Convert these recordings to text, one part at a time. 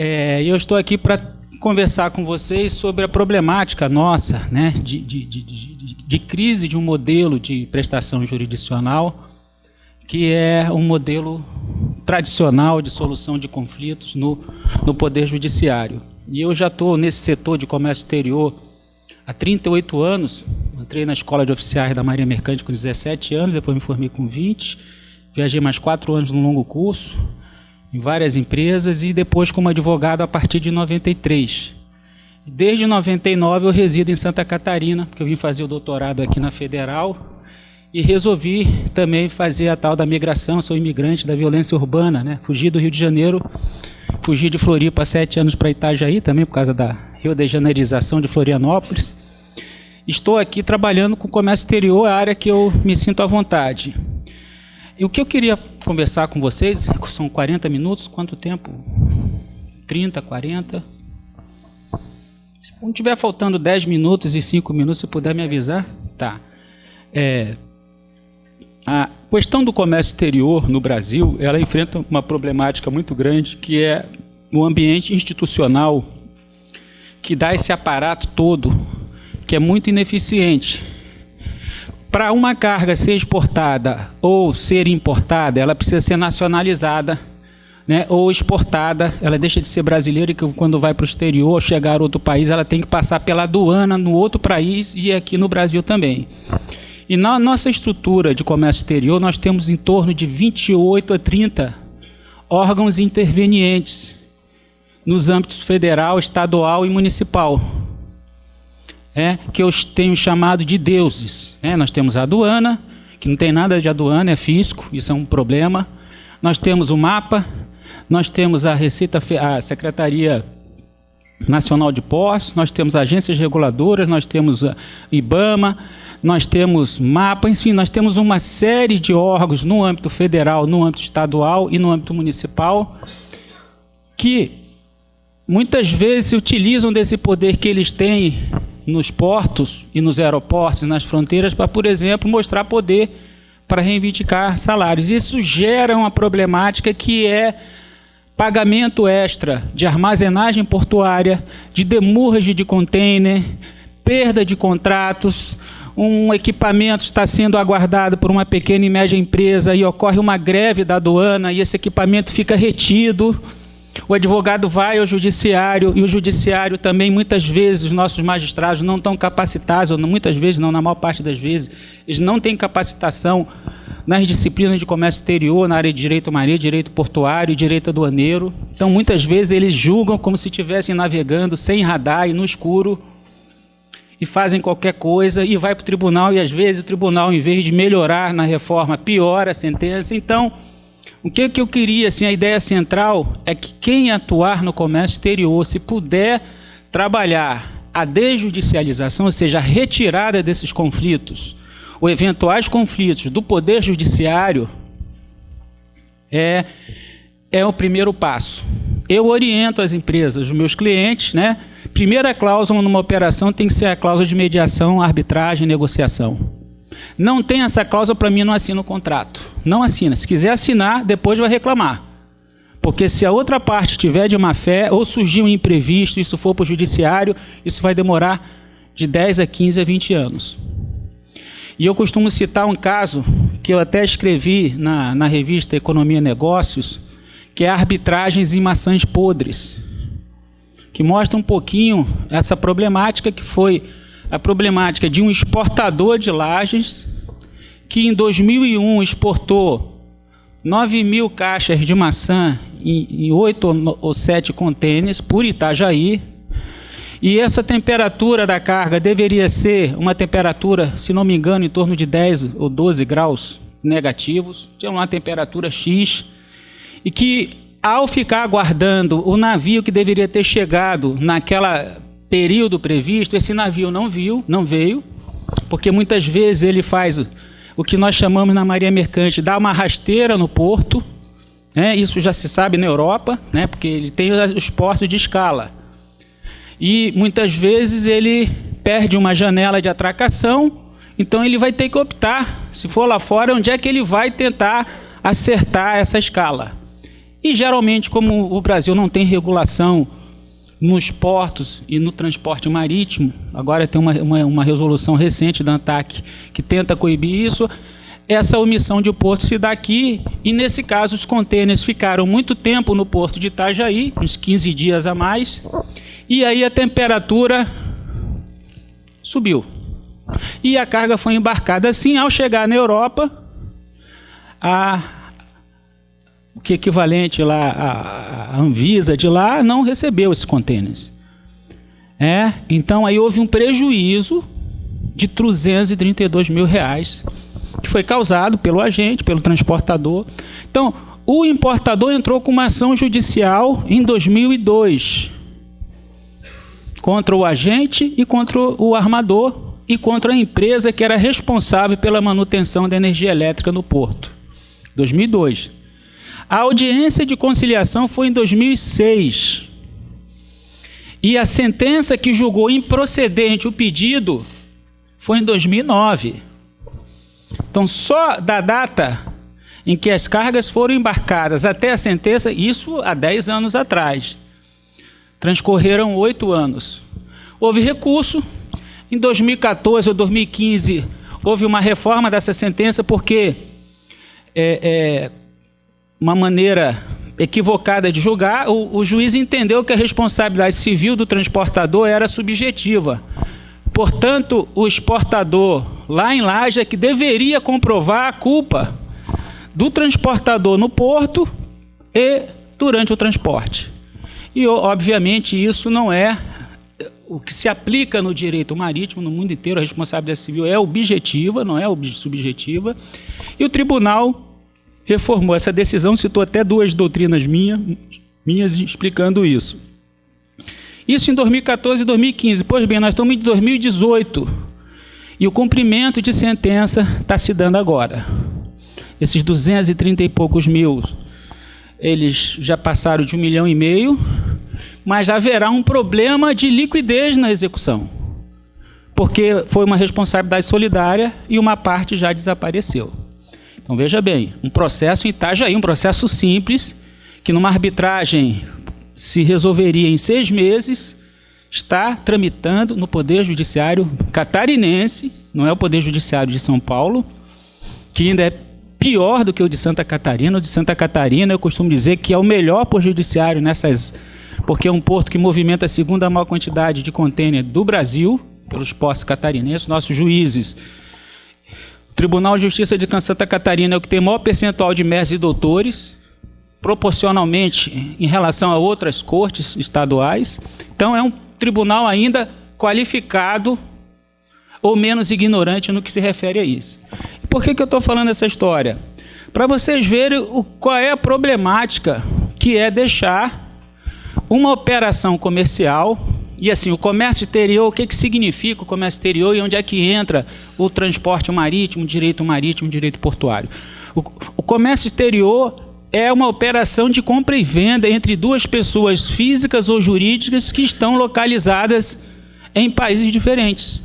Eu estou aqui para conversar com vocês sobre a problemática nossa, né, de crise de um modelo de prestação jurisdicional, que é um modelo tradicional de solução de conflitos no Poder Judiciário. E eu já estou nesse setor de comércio exterior há 38 anos, entrei na Escola de Oficiais da Marinha Mercante com 17 anos, depois me formei com 20, viajei mais 4 anos num longo curso, em várias empresas, e depois como advogado a partir de 93. Desde 99 eu resido em Santa Catarina, porque eu vim fazer o doutorado aqui na Federal, e resolvi também fazer a tal da migração, sou imigrante da violência urbana, né? Fugi do Rio de Janeiro, fugi de Floripa há 7 anos para Itajaí, também por causa da rio-de-janeirização de Florianópolis. Estou aqui trabalhando com comércio exterior, a área que eu me sinto à vontade. E o que eu queria conversar com vocês, são 40 minutos, quanto tempo? 30, 40? Se não estiver faltando 10 minutos e 5 minutos, se puder me avisar. Tá. A questão do comércio exterior no Brasil, ela enfrenta uma problemática muito grande, que é o ambiente institucional, que dá esse aparato todo, que é muito ineficiente. Para uma carga ser exportada ou ser importada, ela precisa ser nacionalizada, né, ou exportada, ela deixa de ser brasileira, e que quando vai para o exterior, ou chegar a outro país, ela tem que passar pela aduana no outro país e aqui no Brasil também. E na nossa estrutura de comércio exterior, nós temos em torno de 28 a 30 órgãos intervenientes nos âmbitos federal, estadual e municipal, que eu tenho chamado de deuses. Nós temos a aduana, que não tem nada de aduana, é fisco, isso é um problema. Nós temos o MAPA, nós temos a a Secretaria Nacional de Portos, nós temos agências reguladoras, nós temos a IBAMA, nós temos MAPA, enfim, nós temos uma série de órgãos no âmbito federal, no âmbito estadual e no âmbito municipal, que muitas vezes se utilizam desse poder que eles têm nos portos e nos aeroportos e nas fronteiras para, por exemplo, mostrar poder para reivindicar salários. Isso gera uma problemática que é pagamento extra de armazenagem portuária, de demurragem de container, perda de contratos, um equipamento está sendo aguardado por uma pequena e média empresa e ocorre uma greve da aduana e esse equipamento fica retido. O advogado vai ao judiciário e o judiciário também, muitas vezes, os nossos magistrados não estão capacitados, ou muitas vezes não, na maior parte das vezes, eles não têm capacitação nas disciplinas de comércio exterior, na área de direito marinho, direito portuário e direito aduaneiro. Então, muitas vezes, eles julgam como se estivessem navegando sem radar e no escuro e fazem qualquer coisa e vai para o tribunal e, às vezes, o tribunal, em vez de melhorar na reforma, piora a sentença. Então, o que eu queria, assim, a ideia central é que quem atuar no comércio exterior, se puder trabalhar a desjudicialização, ou seja, a retirada desses conflitos, ou eventuais conflitos do Poder Judiciário, é o primeiro passo. Eu oriento as empresas, os meus clientes, né? Primeira cláusula numa operação tem que ser a cláusula de mediação, arbitragem, negociação. Não tem essa cláusula, para mim, não assina o contrato. Não assina. Se quiser assinar, depois vai reclamar. Porque se a outra parte tiver de má fé, ou surgir um imprevisto, isso for para o judiciário, isso vai demorar de 10 a 15 a 20 anos. E eu costumo citar um caso que eu até escrevi na revista Economia e Negócios, que é arbitragens em maçãs podres, que mostra um pouquinho essa problemática, que foi a problemática de um exportador de lajes que em 2001 exportou 9.000 caixas de maçã em 8 ou 7 contêineres por Itajaí, e essa temperatura da carga deveria ser uma temperatura, se não me engano, em torno de 10 ou 12 graus negativos, tinha uma temperatura X, e que ao ficar aguardando o navio que deveria ter chegado naquela período previsto, esse navio não veio, porque muitas vezes ele faz o que nós chamamos na Marinha Mercante, dá uma rasteira no porto, né? Isso já se sabe na Europa, né? Porque ele tem os portos de escala. E muitas vezes ele perde uma janela de atracação, então ele vai ter que optar, se for lá fora, onde é que ele vai tentar acertar essa escala. E, geralmente, como o Brasil não tem regulação nos portos e no transporte marítimo, agora tem uma resolução recente da ANTAQ que tenta coibir isso, essa omissão de porto se dá aqui, e nesse caso os contêineres ficaram muito tempo no porto de Itajaí, uns 15 dias a mais, e aí a temperatura subiu. E a carga foi embarcada assim. Ao chegar na Europa, o que é equivalente lá, a Anvisa de lá não recebeu esses contêineres. Então aí houve um prejuízo de R$332 mil, que foi causado pelo agente, pelo transportador. Então, o importador entrou com uma ação judicial em 2002, contra o agente e contra o armador, e contra a empresa que era responsável pela manutenção da energia elétrica no porto. 2002. A audiência de conciliação foi em 2006. E a sentença que julgou improcedente o pedido foi em 2009. Então, só da data em que as cargas foram embarcadas até a sentença, isso há 10 anos atrás. Transcorreram 8 anos. Houve recurso. Em 2014 ou 2015, houve uma reforma dessa sentença, porque uma maneira equivocada de julgar, o juiz entendeu que a responsabilidade civil do transportador era subjetiva. Portanto, o exportador, lá em Laje, é que deveria comprovar a culpa do transportador no porto e durante o transporte. E, obviamente, isso não é o que se aplica no direito marítimo, no mundo inteiro. A responsabilidade civil é objetiva, não é subjetiva. E o tribunal reformou essa decisão, citou até 2 doutrinas minhas explicando isso. Isso em 2014 e 2015. Pois bem, nós estamos em 2018 e o cumprimento de sentença está se dando agora. Esses 230 e poucos mil, eles já passaram de 1,5 milhão, mas haverá um problema de liquidez na execução, porque foi uma responsabilidade solidária e uma parte já desapareceu. Então, veja bem, um processo em Itajaí, um processo simples, que numa arbitragem se resolveria em 6 meses, está tramitando no Poder Judiciário catarinense, não é o Poder Judiciário de São Paulo, que ainda é pior do que o de Santa Catarina. O de Santa Catarina, eu costumo dizer que é o melhor Poder Judiciário porque é um porto que movimenta a segunda maior quantidade de contêiner do Brasil, pelos portos catarinenses. Nossos juízes, o Tribunal de Justiça de Santa Catarina é o que tem o maior percentual de mestres e doutores, proporcionalmente em relação a outras cortes estaduais. Então, é um tribunal ainda qualificado ou menos ignorante no que se refere a isso. E por que eu estou falando essa história? Para vocês verem qual é a problemática que é deixar uma operação comercial. E assim, o comércio exterior, o que significa o comércio exterior e onde é que entra o transporte marítimo, direito portuário? O comércio exterior é uma operação de compra e venda entre 2 pessoas físicas ou jurídicas que estão localizadas em países diferentes.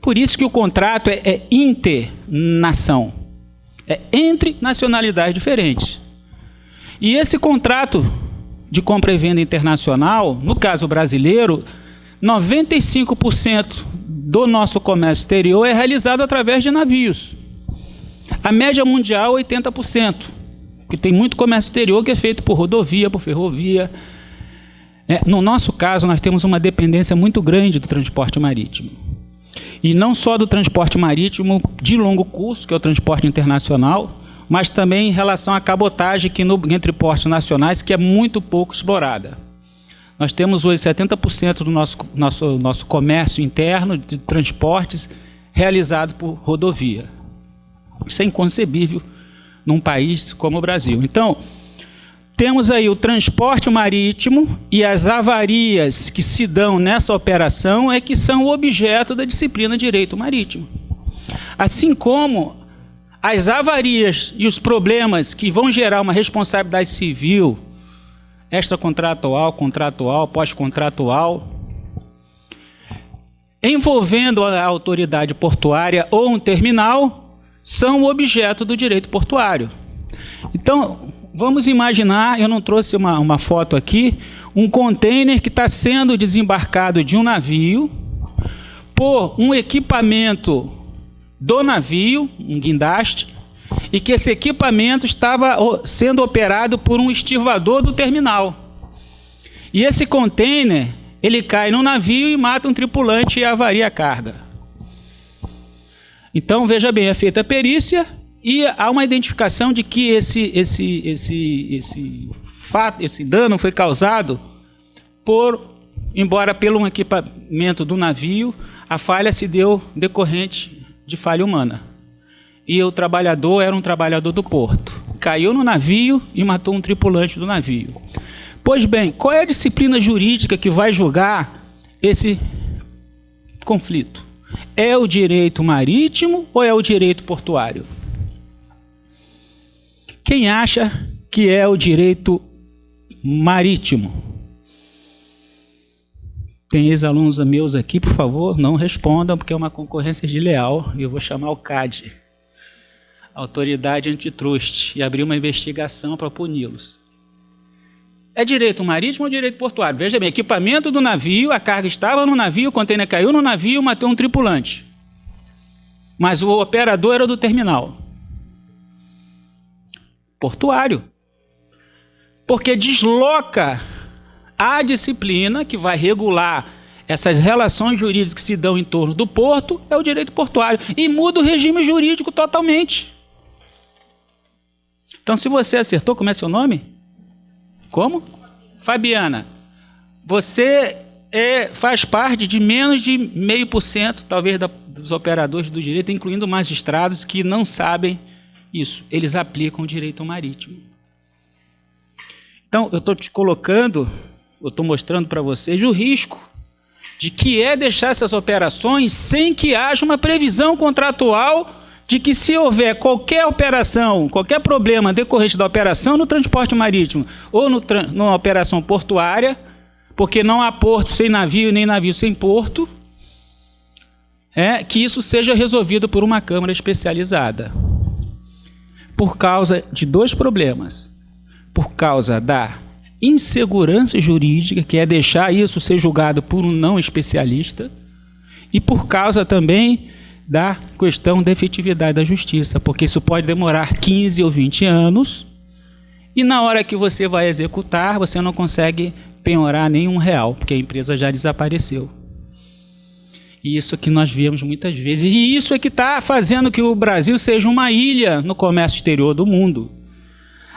Por isso que o contrato é internação, é entre nacionalidades diferentes. E esse contrato de compra e venda internacional, no caso brasileiro, 95% do nosso comércio exterior é realizado através de navios. A média mundial é 80%, porque tem muito comércio exterior que é feito por rodovia, por ferrovia. No nosso caso, nós temos uma dependência muito grande do transporte marítimo. E não só do transporte marítimo de longo curso, que é o transporte internacional, mas também em relação à cabotagem aqui entre portos nacionais, que é muito pouco explorada. Nós temos hoje 70% do nosso comércio interno de transportes realizado por rodovia. Isso é inconcebível num país como o Brasil. Então, temos aí o transporte marítimo e as avarias que se dão nessa operação que são objeto da disciplina Direito Marítimo. Assim como as avarias e os problemas que vão gerar uma responsabilidade civil, extracontratual, contratual, pós-contratual, envolvendo a autoridade portuária ou um terminal, são objeto do direito portuário. Então, vamos imaginar, eu não trouxe uma foto aqui, um container que está sendo desembarcado de um navio por um equipamento do navio, um guindaste, e que esse equipamento estava sendo operado por um estivador do terminal. E esse container, ele cai no navio e mata um tripulante e avaria a carga. Então, veja bem, é feita a perícia e há uma identificação de que esse dano foi causado embora pelo um equipamento do navio, a falha se deu decorrente de falha humana. E o trabalhador era um trabalhador do porto. Caiu no navio e matou um tripulante do navio. Pois bem, qual é a disciplina jurídica que vai julgar esse conflito? É o direito marítimo ou é o direito portuário? Quem acha que é o direito marítimo? Tem ex-alunos meus aqui, por favor, não respondam, porque é uma concorrência desleal, e eu vou chamar o CAD, Autoridade Antitrust, e abrir uma investigação para puni-los. É direito marítimo ou direito portuário? Veja bem, equipamento do navio, a carga estava no navio, o container caiu no navio, matou um tripulante. Mas o operador era do terminal. Portuário. Porque desloca a disciplina que vai regular essas relações jurídicas que se dão em torno do porto, é o direito portuário. E muda o regime jurídico totalmente. Então, se você acertou, como é seu nome? Como? Fabiana. Você faz parte de menos de 0,5%, talvez, dos operadores do direito, incluindo magistrados que não sabem isso. Eles aplicam o direito marítimo. Então, eu estou te colocando, eu estou mostrando para vocês o risco de que é deixar essas operações sem que haja uma previsão contratual de que, se houver qualquer operação, qualquer problema decorrente da operação no transporte marítimo ou numa operação portuária, porque não há porto sem navio nem navio sem porto, que isso seja resolvido por uma câmara especializada. Por causa de dois problemas. Por causa da insegurança jurídica, que é deixar isso ser julgado por um não especialista, e por causa também da questão da efetividade da justiça, porque isso pode demorar 15 ou 20 anos, e na hora que você vai executar, você não consegue penhorar nenhum real, porque a empresa já desapareceu. E isso que nós vemos muitas vezes, e isso é que está fazendo que o Brasil seja uma ilha no comércio exterior do mundo.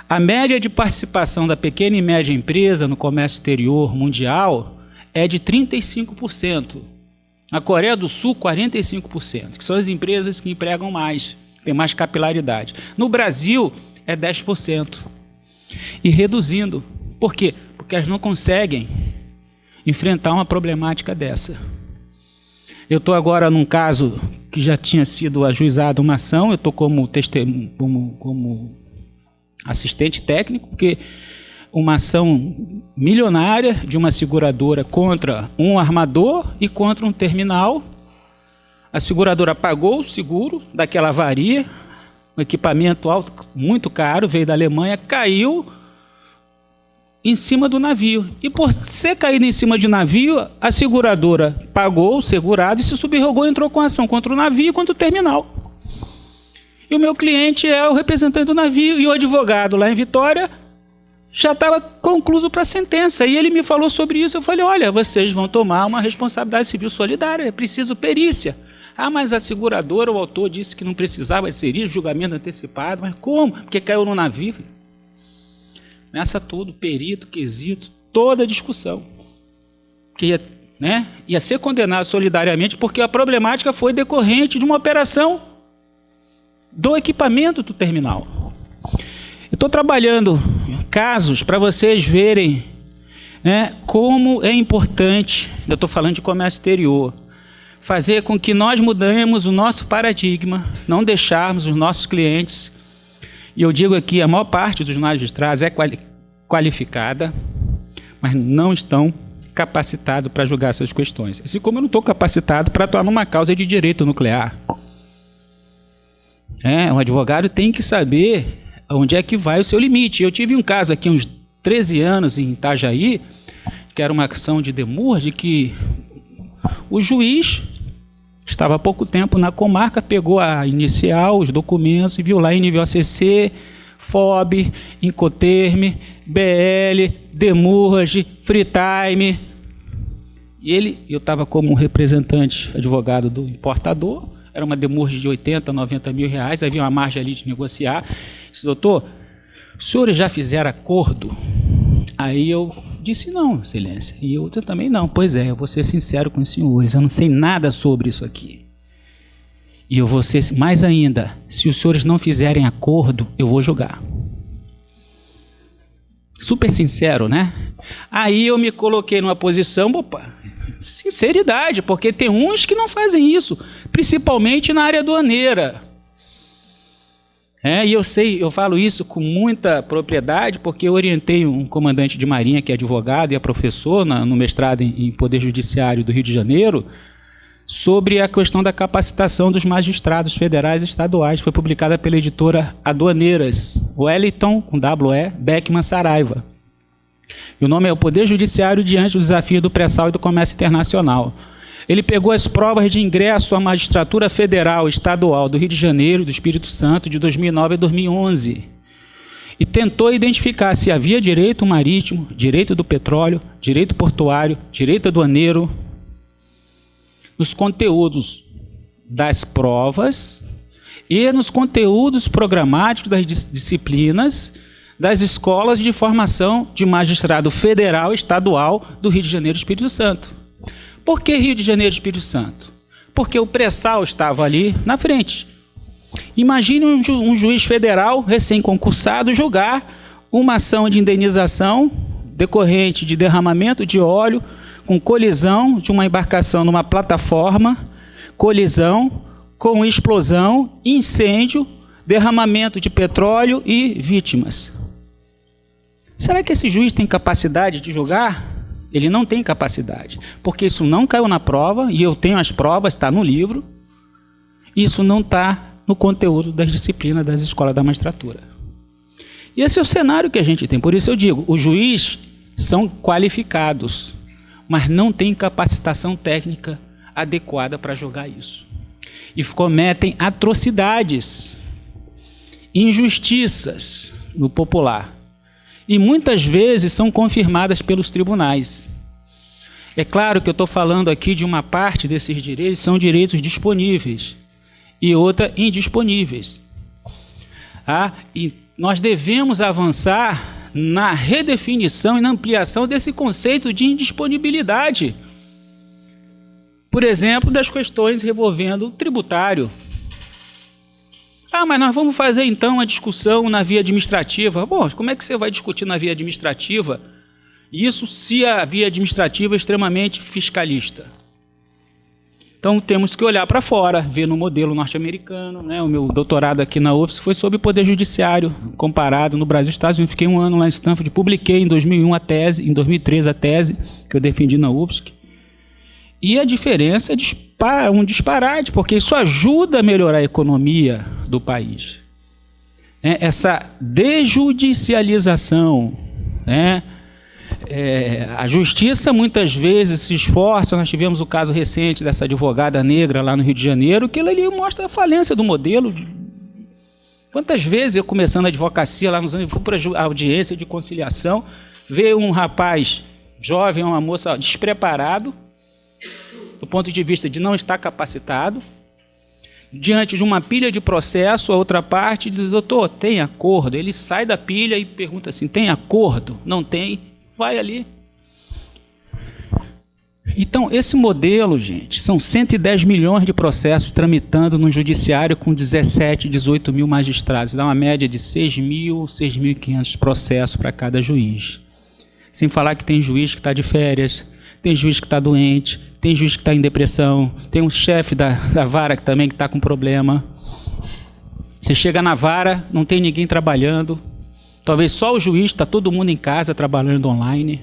A média de participação da pequena e média empresa no comércio exterior mundial é de 35%. Na Coreia do Sul, 45%, que são as empresas que empregam mais, têm mais capilaridade. No Brasil, é 10%. E reduzindo. Por quê? Porque elas não conseguem enfrentar uma problemática dessa. Eu estou agora num caso que já tinha sido ajuizado uma ação, eu estou como assistente técnico, porque uma ação milionária de uma seguradora contra um armador e contra um terminal. A seguradora pagou o seguro daquela avaria, um equipamento muito caro, veio da Alemanha, caiu em cima do navio. E por ser caído em cima de navio, a seguradora pagou o segurado e se subrogou e entrou com ação contra o navio e contra o terminal. E o meu cliente é o representante do navio, e o advogado lá em Vitória já estava concluso para a sentença. E ele me falou sobre isso. Eu falei, olha, vocês vão tomar uma responsabilidade civil solidária, é preciso perícia. Ah, mas a seguradora, o autor, disse que não precisava, seria julgamento antecipado. Mas como? Porque caiu no navio. Começa tudo, perito, quesito, toda a discussão. Que ia ser condenado solidariamente, porque a problemática foi decorrente de uma operação do equipamento do terminal. Eu estou trabalhando casos para vocês verem como é importante, eu estou falando de comércio exterior, fazer com que nós mudemos o nosso paradigma, não deixarmos os nossos clientes, e eu digo aqui, a maior parte dos magistrados é qualificada, mas não estão capacitados para julgar essas questões. Assim como eu não estou capacitado para atuar numa causa de direito nuclear. Um advogado tem que saber onde é que vai o seu limite. Eu tive um caso aqui, uns 13 anos, em Itajaí, que era uma ação de demurge, que o juiz estava há pouco tempo na comarca, pegou a inicial, os documentos, e viu lá NVOCC, FOB, Incoterm, BL, demurge, free time. E eu estava como representante advogado do importador, era uma demurge de 80, 90 mil reais, havia uma margem ali de negociar. Disse, doutor, os senhores já fizeram acordo? Aí eu disse, não, excelência. E eu também não. Pois é, eu vou ser sincero com os senhores, eu não sei nada sobre isso aqui. E eu vou ser mais ainda, se os senhores não fizerem acordo, eu vou julgar. Super sincero, né? Aí eu me coloquei numa posição, opa, sinceridade, porque tem uns que não fazem isso, principalmente na área aduaneira. E eu falo isso com muita propriedade, porque eu orientei um comandante de marinha que é advogado e é professor no mestrado em Poder Judiciário do Rio de Janeiro, sobre a questão da capacitação dos magistrados federais e estaduais. Foi publicada pela editora Aduaneiras, Wellington, com W.E., Beckman Saraiva. E o nome é O Poder Judiciário diante do desafio do pré-sal e do comércio internacional. Ele pegou as provas de ingresso à magistratura federal e estadual do Rio de Janeiro e do Espírito Santo de 2009 a 2011 e tentou identificar se havia direito marítimo, direito do petróleo, direito portuário, direito aduaneiro nos conteúdos das provas e nos conteúdos programáticos das disciplinas das escolas de formação de magistrado federal e estadual do Rio de Janeiro e Espírito Santo. Por que Rio de Janeiro e Espírito Santo? Porque o pré-sal estava ali na frente. Imagine um juiz federal recém-concursado julgar uma ação de indenização decorrente de derramamento de óleo com colisão de uma embarcação numa plataforma, colisão com explosão, incêndio, derramamento de petróleo e vítimas. Será que esse juiz tem capacidade de julgar? Ele não tem capacidade, porque isso não caiu na prova, e eu tenho as provas, está no livro, isso não está no conteúdo das disciplinas das escolas da magistratura. E esse é o cenário que a gente tem, por isso eu digo, os juízes são qualificados, mas não têm capacitação técnica adequada para julgar isso. E cometem atrocidades, injustiças no popular. E muitas vezes são confirmadas pelos tribunais. É claro que eu estou falando aqui de uma parte desses direitos, são direitos disponíveis e outra indisponíveis. E nós devemos avançar na redefinição e na ampliação desse conceito de indisponibilidade. Por exemplo, das questões envolvendo o tributário. Mas nós vamos fazer então uma discussão na via administrativa. Bom, como é que você vai discutir na via administrativa? Isso se a via administrativa é extremamente fiscalista. Então temos que olhar para fora, ver no modelo norte-americano. O meu doutorado aqui na UFSC foi sobre o Poder Judiciário comparado no Brasil e Estados Unidos. Fiquei um ano lá em Stanford, publiquei em 2001 a tese, em 2003 a tese que eu defendi na UFSC. E a diferença é um disparate, porque isso ajuda a melhorar a economia do país. Essa desjudicialização, a justiça muitas vezes se esforça. Nós tivemos o caso recente dessa advogada negra lá no Rio de Janeiro, que ali mostra a falência do modelo. Quantas vezes eu, começando a advocacia lá nos anos, fui para a audiência de conciliação, veio um rapaz jovem, uma moça despreparado, do ponto de vista de não estar capacitado, diante de uma pilha de processo, a outra parte diz, doutor, tem acordo? Ele sai da pilha e pergunta assim, tem acordo? Não tem? Vai ali. Então, esse modelo, gente, são 110 milhões de processos tramitando no judiciário com 17, 18 mil magistrados. Dá uma média de 6.000, 6.500 processos para cada juiz. Sem falar que tem juiz que está de férias, tem juiz que está doente, tem juiz que está em depressão, tem um chefe da vara que também está com problema. Você chega na vara, não tem ninguém trabalhando, talvez só o juiz, está todo mundo em casa trabalhando online.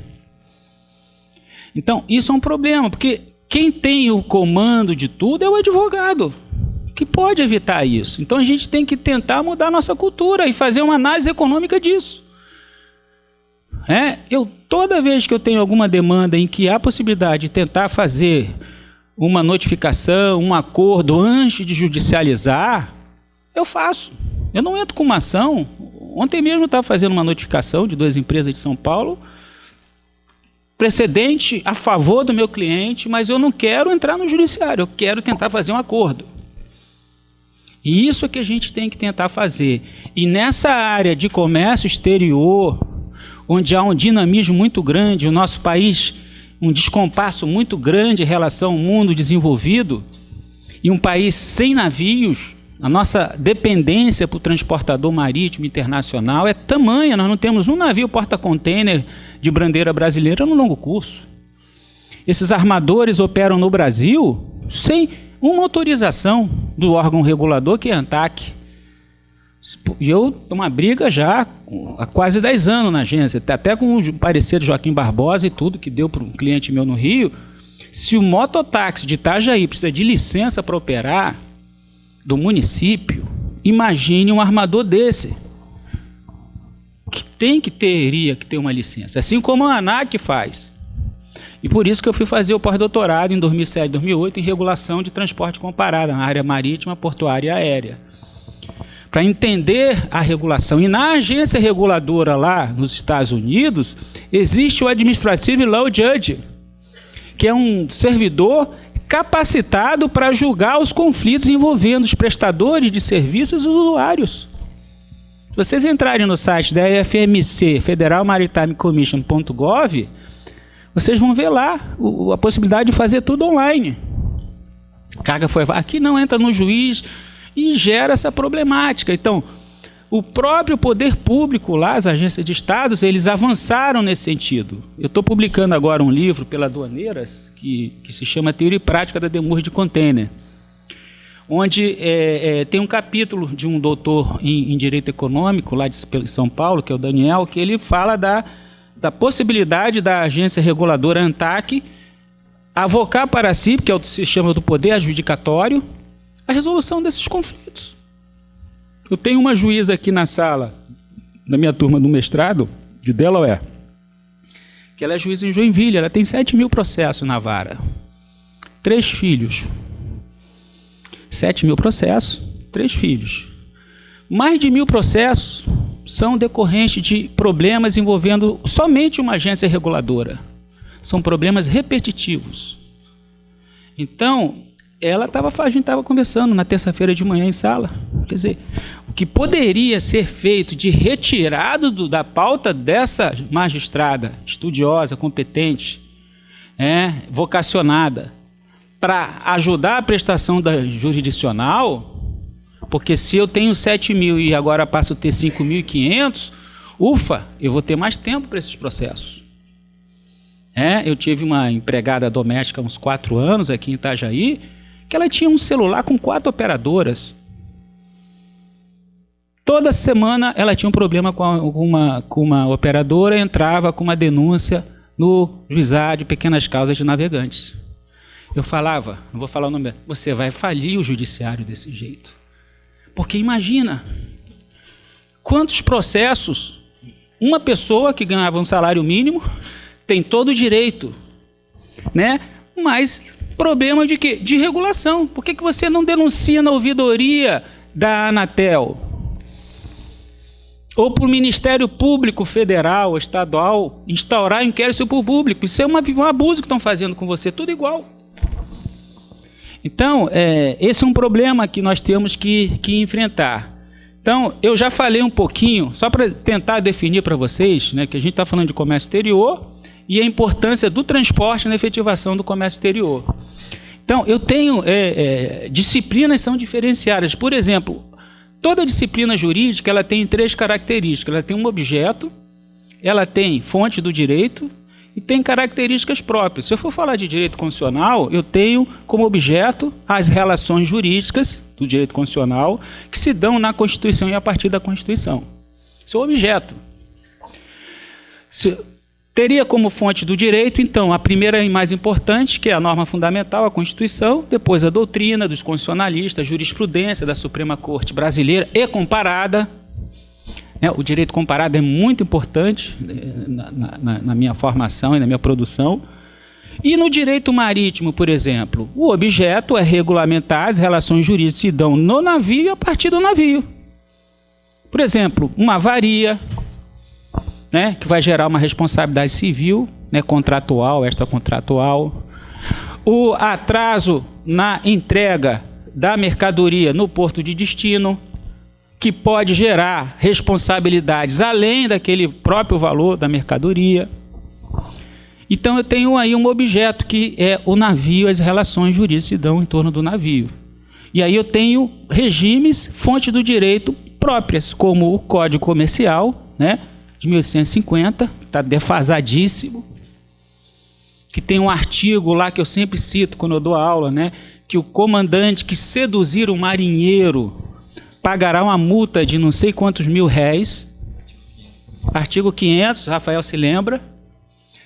Então, isso é um problema, porque quem tem o comando de tudo é o advogado. que pode evitar isso. Então a gente tem que tentar mudar a nossa cultura e fazer uma análise econômica disso. Toda vez que eu tenho alguma demanda em que há possibilidade de tentar fazer uma notificação, um acordo antes de judicializar, eu faço. Eu não entro com uma ação. Ontem mesmo eu estava fazendo uma notificação de 2 empresas de São Paulo, precedente a favor do meu cliente, mas eu não quero entrar no judiciário, eu quero tentar fazer um acordo. E isso é que a gente tem que tentar fazer. E nessa área de comércio exterior, onde há um dinamismo muito grande, o nosso país, um descompasso muito grande em relação ao mundo desenvolvido, e um país sem navios, a nossa dependência para o transportador marítimo internacional é tamanha, nós não temos um navio porta-container de bandeira brasileira no longo curso. Esses armadores operam no Brasil sem uma autorização do órgão regulador, que é a ANTAQ. E eu estou uma briga já há quase 10 anos na agência, até com o parecer de Joaquim Barbosa e tudo, que deu para um cliente meu no Rio. Se o mototáxi de Itajaí precisa de licença para operar do município, imagine um armador desse, que teria que ter uma licença, assim como a ANAC faz. E por isso que eu fui fazer o pós-doutorado em 2007, 2008 em regulação de transporte comparado na área marítima, portuária e aérea, para entender a regulação. E na agência reguladora lá nos Estados Unidos, existe o Administrative Law Judge, que é um servidor capacitado para julgar os conflitos envolvendo os prestadores de serviços e os usuários. Se vocês entrarem no site da FMC, Federal Maritime Commission.gov, vocês vão ver lá a possibilidade de fazer tudo online. Carga foi... Aqui não entra no juiz e gera essa problemática. Então, o próprio poder público lá, as agências de estados, eles avançaram nesse sentido. Eu estou publicando agora um livro pela Aduaneiras, que se chama Teoria e Prática da Demurra de Container, onde tem um capítulo de um doutor em Direito Econômico, lá de São Paulo, que é o Daniel, que ele fala da possibilidade da agência reguladora ANTAQ avocar para si, que é o que se chama do poder adjudicatório, a resolução desses conflitos. Eu tenho uma juíza aqui na sala, da minha turma do mestrado, de Delaware, que ela é juíza em Joinville, ela tem 7.000 processos na vara. 3 filhos. 7.000 processos, 3 filhos. Mais de 1.000 processos são decorrentes de problemas envolvendo somente uma agência reguladora. São problemas repetitivos. Então, a gente estava conversando na terça-feira de manhã em sala. Quer dizer, o que poderia ser feito de retirado da pauta dessa magistrada estudiosa, competente, vocacionada, para ajudar a prestação da jurisdicional, porque se eu tenho 7.000 e agora passo a ter 5.500, ufa, eu vou ter mais tempo para esses processos. Eu tive uma empregada doméstica há uns 4 anos aqui em Itajaí, que ela tinha um celular com 4 operadoras. Toda semana ela tinha um problema com uma operadora, entrava com uma denúncia no juizado de pequenas causas de navegantes. Eu falava, não vou falar o nome, você vai falir o judiciário desse jeito. Porque imagina, quantos processos uma pessoa que ganhava um salário mínimo tem todo o direito, mas problema de quê? De regulação. Por que você não denuncia na ouvidoria da Anatel? Ou para o Ministério Público Federal, Estadual, instaurar inquérito público? Isso é um abuso que estão fazendo com você, tudo igual. Então, esse é um problema que nós temos que enfrentar. Então, eu já falei um pouquinho, só para tentar definir para vocês, que a gente está falando de comércio exterior e a importância do transporte na efetivação do comércio exterior. Então, eu tenho disciplinas que são diferenciadas. Por exemplo, toda disciplina jurídica ela tem 3 características. Ela tem um objeto, ela tem fonte do direito e tem características próprias. Se eu for falar de direito constitucional, eu tenho como objeto as relações jurídicas do direito constitucional que se dão na Constituição e a partir da Constituição. Isso é o objeto. Teria como fonte do direito, então, a primeira e mais importante, que é a norma fundamental, a Constituição, depois a doutrina dos constitucionalistas, a jurisprudência da Suprema Corte brasileira e comparada. O direito comparado é muito importante na minha formação e na minha produção. E no direito marítimo, por exemplo, o objeto é regulamentar as relações jurídicas que se dão no navio e a partir do navio. Por exemplo, uma avaria, que vai gerar uma responsabilidade civil, contratual, extracontratual. O atraso na entrega da mercadoria no porto de destino, que pode gerar responsabilidades além daquele próprio valor da mercadoria. Então eu tenho aí um objeto que é o navio, as relações jurídicas se dão em torno do navio. E aí eu tenho regimes, fonte do direito próprias, como o Código Comercial, de 1850, está defasadíssimo, que tem um artigo lá que eu sempre cito quando eu dou aula, que o comandante que seduzir um marinheiro pagará uma multa de não sei quantos mil réis. Artigo 500, Rafael se lembra.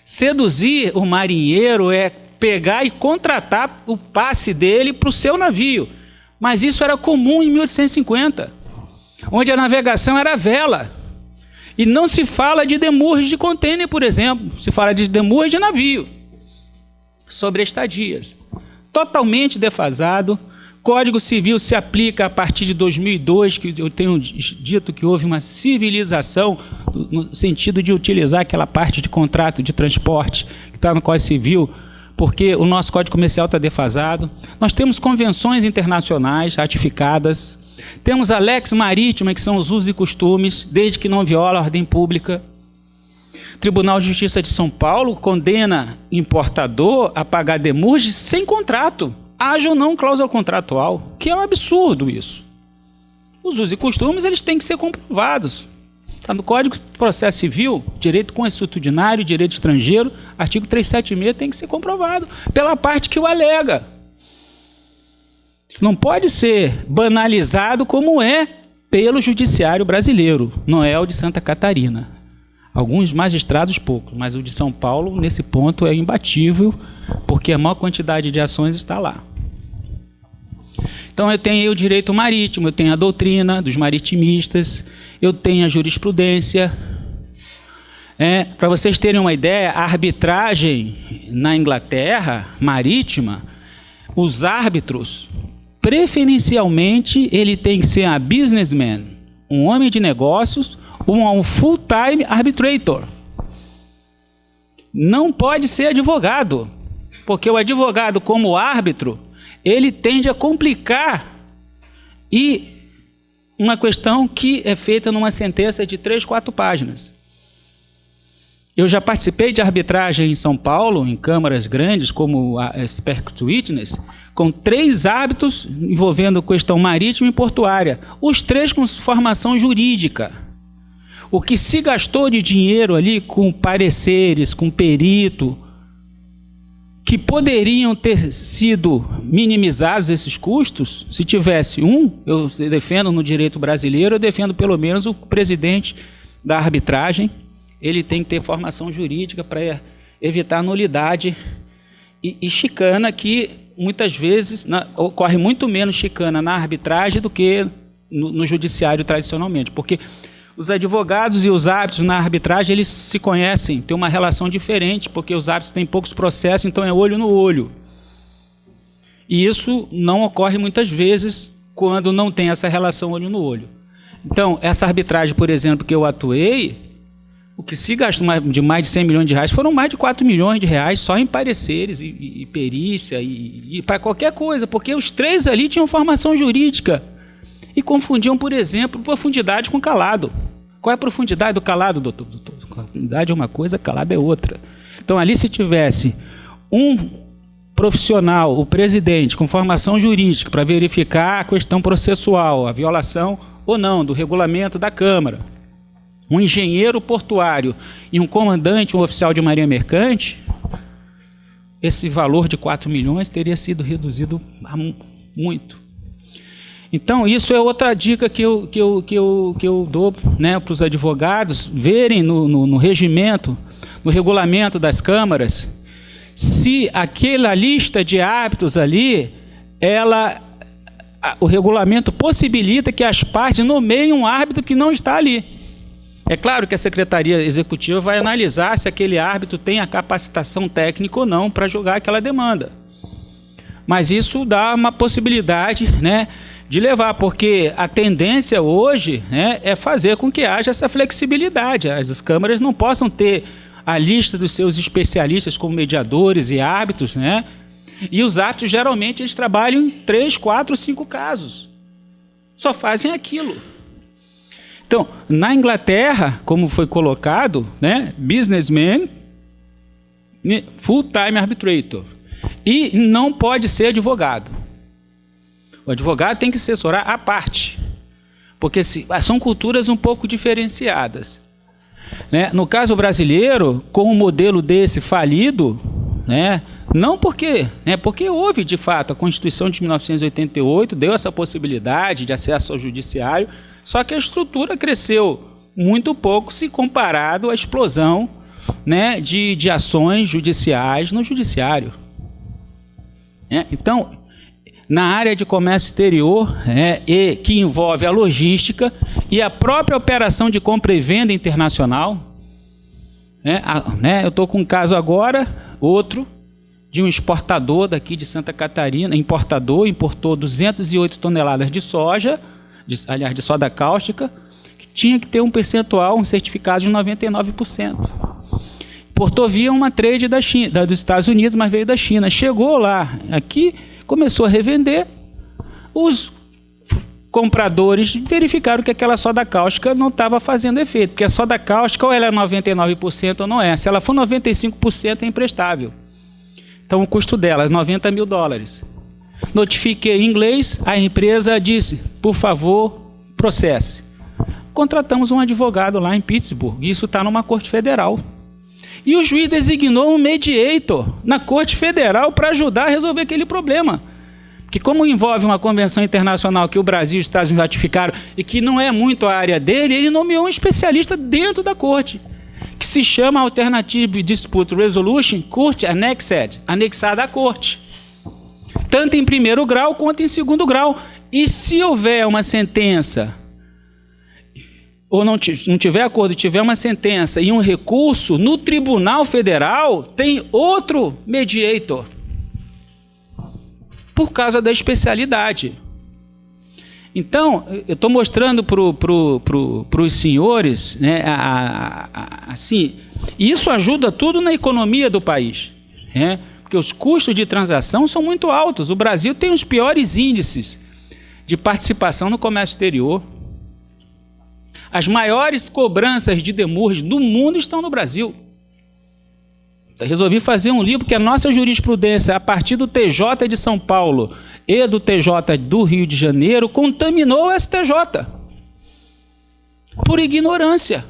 Seduzir o marinheiro é pegar e contratar o passe dele para o seu navio. Mas isso era comum em 1850, onde a navegação era vela. E não se fala de demurge de contêiner, por exemplo. Se fala de demurge de navio. Sobre estadias. Totalmente defasado. Código Civil se aplica a partir de 2002, que eu tenho dito que houve uma civilização no sentido de utilizar aquela parte de contrato de transporte que está no Código Civil, porque o nosso Código Comercial está defasado. Nós temos convenções internacionais ratificadas, temos a Lex Marítima, que são os usos e costumes, desde que não viola a ordem pública. Tribunal de Justiça de São Paulo condena importador a pagar demurge sem contrato, haja ou não cláusula contratual, que é um absurdo isso. Os usos e costumes eles têm que ser comprovados. Está no Código de Processo Civil, direito consuetudinário, direito estrangeiro, artigo 376 tem que ser comprovado pela parte que o alega. Isso não pode ser banalizado como é pelo judiciário brasileiro, não é o de Santa Catarina. Alguns magistrados, poucos, mas o de São Paulo, nesse ponto, é imbatível, porque a maior quantidade de ações está lá. Então, eu tenho aí o direito marítimo, eu tenho a doutrina dos maritimistas, eu tenho a jurisprudência. Para vocês terem uma ideia, a arbitragem na Inglaterra, marítima, os árbitros, preferencialmente, ele tem que ser a businessman, um homem de negócios, um full-time arbitrator. Não pode ser advogado, porque o advogado, como árbitro, ele tende a complicar e uma questão que é feita numa sentença de 3, 4 páginas. Eu já participei de arbitragem em São Paulo, em câmaras grandes, como a Expert Witness, com 3 árbitros envolvendo questão marítima e portuária, os 3 com formação jurídica. O que se gastou de dinheiro ali com pareceres, com perito, que poderiam ter sido minimizados esses custos, se tivesse eu defendo no direito brasileiro, eu defendo pelo menos o presidente da arbitragem, ele tem que ter formação jurídica para evitar nulidade e chicana, que muitas vezes ocorre muito menos chicana na arbitragem do que no judiciário tradicionalmente, porque os advogados e os árbitros na arbitragem, eles se conhecem, têm uma relação diferente, porque os árbitros têm poucos processos, então é olho no olho. E isso não ocorre muitas vezes quando não tem essa relação olho no olho. Então, essa arbitragem, por exemplo, que eu atuei, o que se gastou de mais de 100 milhões de reais foram mais de 4 milhões de reais só em pareceres e perícia e para qualquer coisa, porque os 3 ali tinham formação jurídica e confundiam, por exemplo, profundidade com calado. Qual é a profundidade do calado, doutor? Profundidade é uma coisa, calado é outra. Então, ali se tivesse um profissional, o presidente, com formação jurídica, para verificar a questão processual, a violação ou não do regulamento da Câmara, um engenheiro portuário e um comandante, um oficial de marinha mercante, esse valor de 4 milhões teria sido reduzido a muito. Então, isso é outra dica que eu dou, para os advogados verem no regimento, no regulamento das câmaras, se aquela lista de árbitros ali, o regulamento possibilita que as partes nomeiem um árbitro que não está ali. É claro que a Secretaria Executiva vai analisar se aquele árbitro tem a capacitação técnica ou não para julgar aquela demanda. Mas isso dá uma possibilidade, né, de levar, porque a tendência hoje, né, é fazer com que haja essa flexibilidade. As câmaras não possam ter a lista dos seus especialistas como mediadores e árbitros, né? E os árbitros, geralmente, eles trabalham em 3, 4, 5 casos. Só fazem aquilo. Então, na Inglaterra, como foi colocado, né, businessman, full-time arbitrator. E não pode ser advogado. O advogado tem que assessorar à parte. Porque são culturas um pouco diferenciadas. Né? No caso brasileiro, com um modelo desse falido, né, não porque houve, de fato, a Constituição de 1988 deu essa possibilidade de acesso ao judiciário, só que a estrutura cresceu muito pouco se comparado à explosão, né, de ações judiciais no judiciário. Então, na área de comércio exterior, e que envolve a logística e a própria operação de compra e venda internacional, eu estou com um caso agora, outro, de um exportador daqui de Santa Catarina, importou 208 toneladas de soja, de soda cáustica, que tinha que ter um percentual, um certificado de 99%. Importou via uma trade dos Estados Unidos, mas veio da China. Chegou lá, aqui, começou a revender, os compradores verificaram que aquela soda cáustica não estava fazendo efeito, porque a soda cáustica ou ela é 99% ou não é. Se ela for 95% é imprestável. Então o custo dela é $90 mil. Notifiquei em inglês, a empresa disse, por favor, processe. Contratamos um advogado lá em Pittsburgh, e isso está numa corte federal. E o juiz designou um mediator na Corte Federal para ajudar a resolver aquele problema. Que como envolve uma convenção internacional que o Brasil e os Estados Unidos ratificaram e que não é muito a área dele, ele nomeou um especialista dentro da corte, que se chama Alternative Dispute Resolution Court Annexed, anexada à corte. Tanto em primeiro grau quanto em segundo grau. E se houver uma sentença ou não tiver acordo, tiver uma sentença e um recurso, no Tribunal Federal tem outro mediator, por causa da especialidade. Então, eu estou mostrando para os senhores, né, assim, isso ajuda tudo na economia do país, né, porque os custos de transação são muito altos. O Brasil tem os piores índices de participação no comércio exterior. As maiores cobranças de demurge do mundo estão no Brasil. Resolvi fazer um livro que a nossa jurisprudência, a partir do TJ de São Paulo e do TJ do Rio de Janeiro, contaminou o STJ. Por ignorância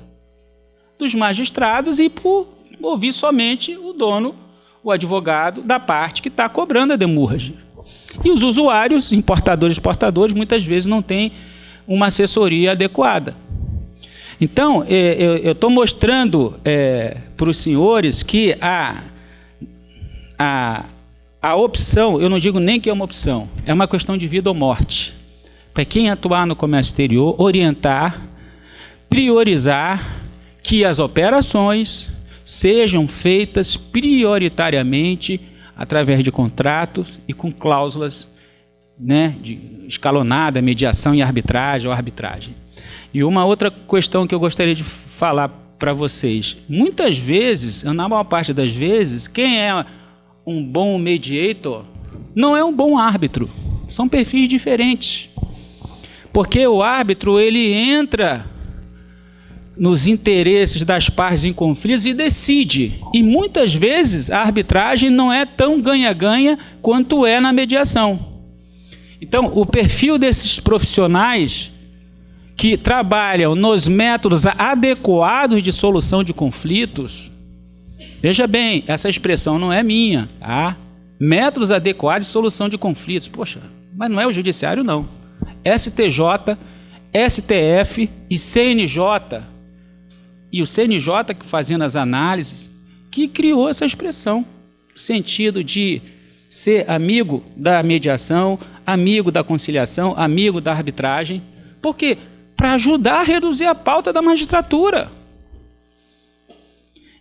dos magistrados e por ouvir somente o dono, o advogado da parte que está cobrando a demurge. E os usuários, importadores e exportadores, muitas vezes não têm uma assessoria adequada. Então, eu estou mostrando para os senhores que a opção, eu não digo nem que é uma opção, é uma questão de vida ou morte. Para quem atuar no comércio exterior, orientar, priorizar que as operações sejam feitas prioritariamente através de contratos e com cláusulas, né, de escalonada, mediação e arbitragem ou arbitragem. E uma outra questão que eu gostaria de falar para vocês. Muitas vezes, na maior parte das vezes, quem é um bom mediator não é um bom árbitro. São perfis diferentes. Porque o árbitro, ele entra nos interesses das partes em conflitos e decide. E muitas vezes a arbitragem não é tão ganha-ganha quanto é na mediação. Então, o perfil desses profissionais que trabalham nos métodos adequados de solução de conflitos, veja bem, essa expressão não é minha, tá? Métodos adequados de solução de conflitos. Poxa, mas não é o judiciário, não. STJ, STF e CNJ. E o CNJ que fazendo as análises, que criou essa expressão, no sentido de ser amigo da mediação, amigo da conciliação, amigo da arbitragem. Por quê? Para ajudar a reduzir a pauta da magistratura.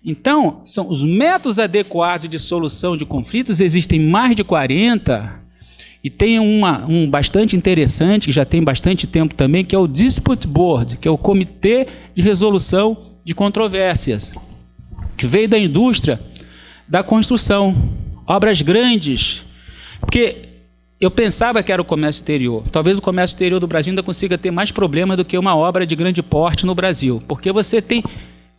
Então, são os métodos adequados de solução de conflitos, existem mais de 40, e tem um bastante interessante, que já tem bastante tempo também, que é o Dispute Board, que é o Comitê de Resolução de Controvérsias, que veio da indústria da construção, obras grandes, porque eu pensava que era o comércio exterior. Talvez o comércio exterior do Brasil ainda consiga ter mais problemas do que uma obra de grande porte no Brasil, porque você tem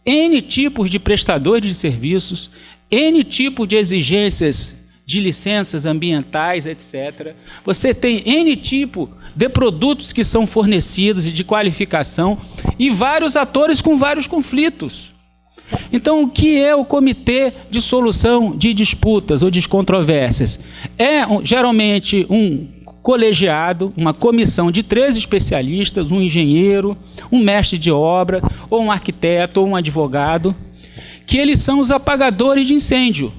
N tipos de prestadores de serviços, N tipos de exigências de licenças ambientais, etc. Você tem N tipo de produtos que são fornecidos e de qualificação e vários atores com vários conflitos. Então, o que é o Comitê de Solução de Disputas ou de Controvérsias? É geralmente um colegiado, uma comissão de 3 especialistas, um engenheiro, um mestre de obra, ou um arquiteto, ou um advogado, que eles são os apagadores de incêndio.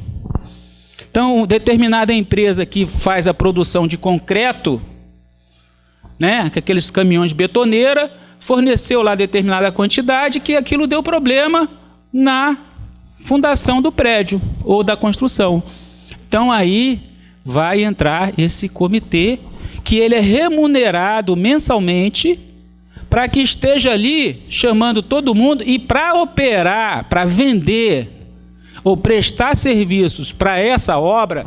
Então, determinada empresa que faz a produção de concreto, né, com aqueles caminhões de betoneira, forneceu lá determinada quantidade, que aquilo deu problema na fundação do prédio ou da construção. Então, aí vai entrar esse comitê, que ele é remunerado mensalmente, para que esteja ali chamando todo mundo, e para operar, para vender ou prestar serviços para essa obra,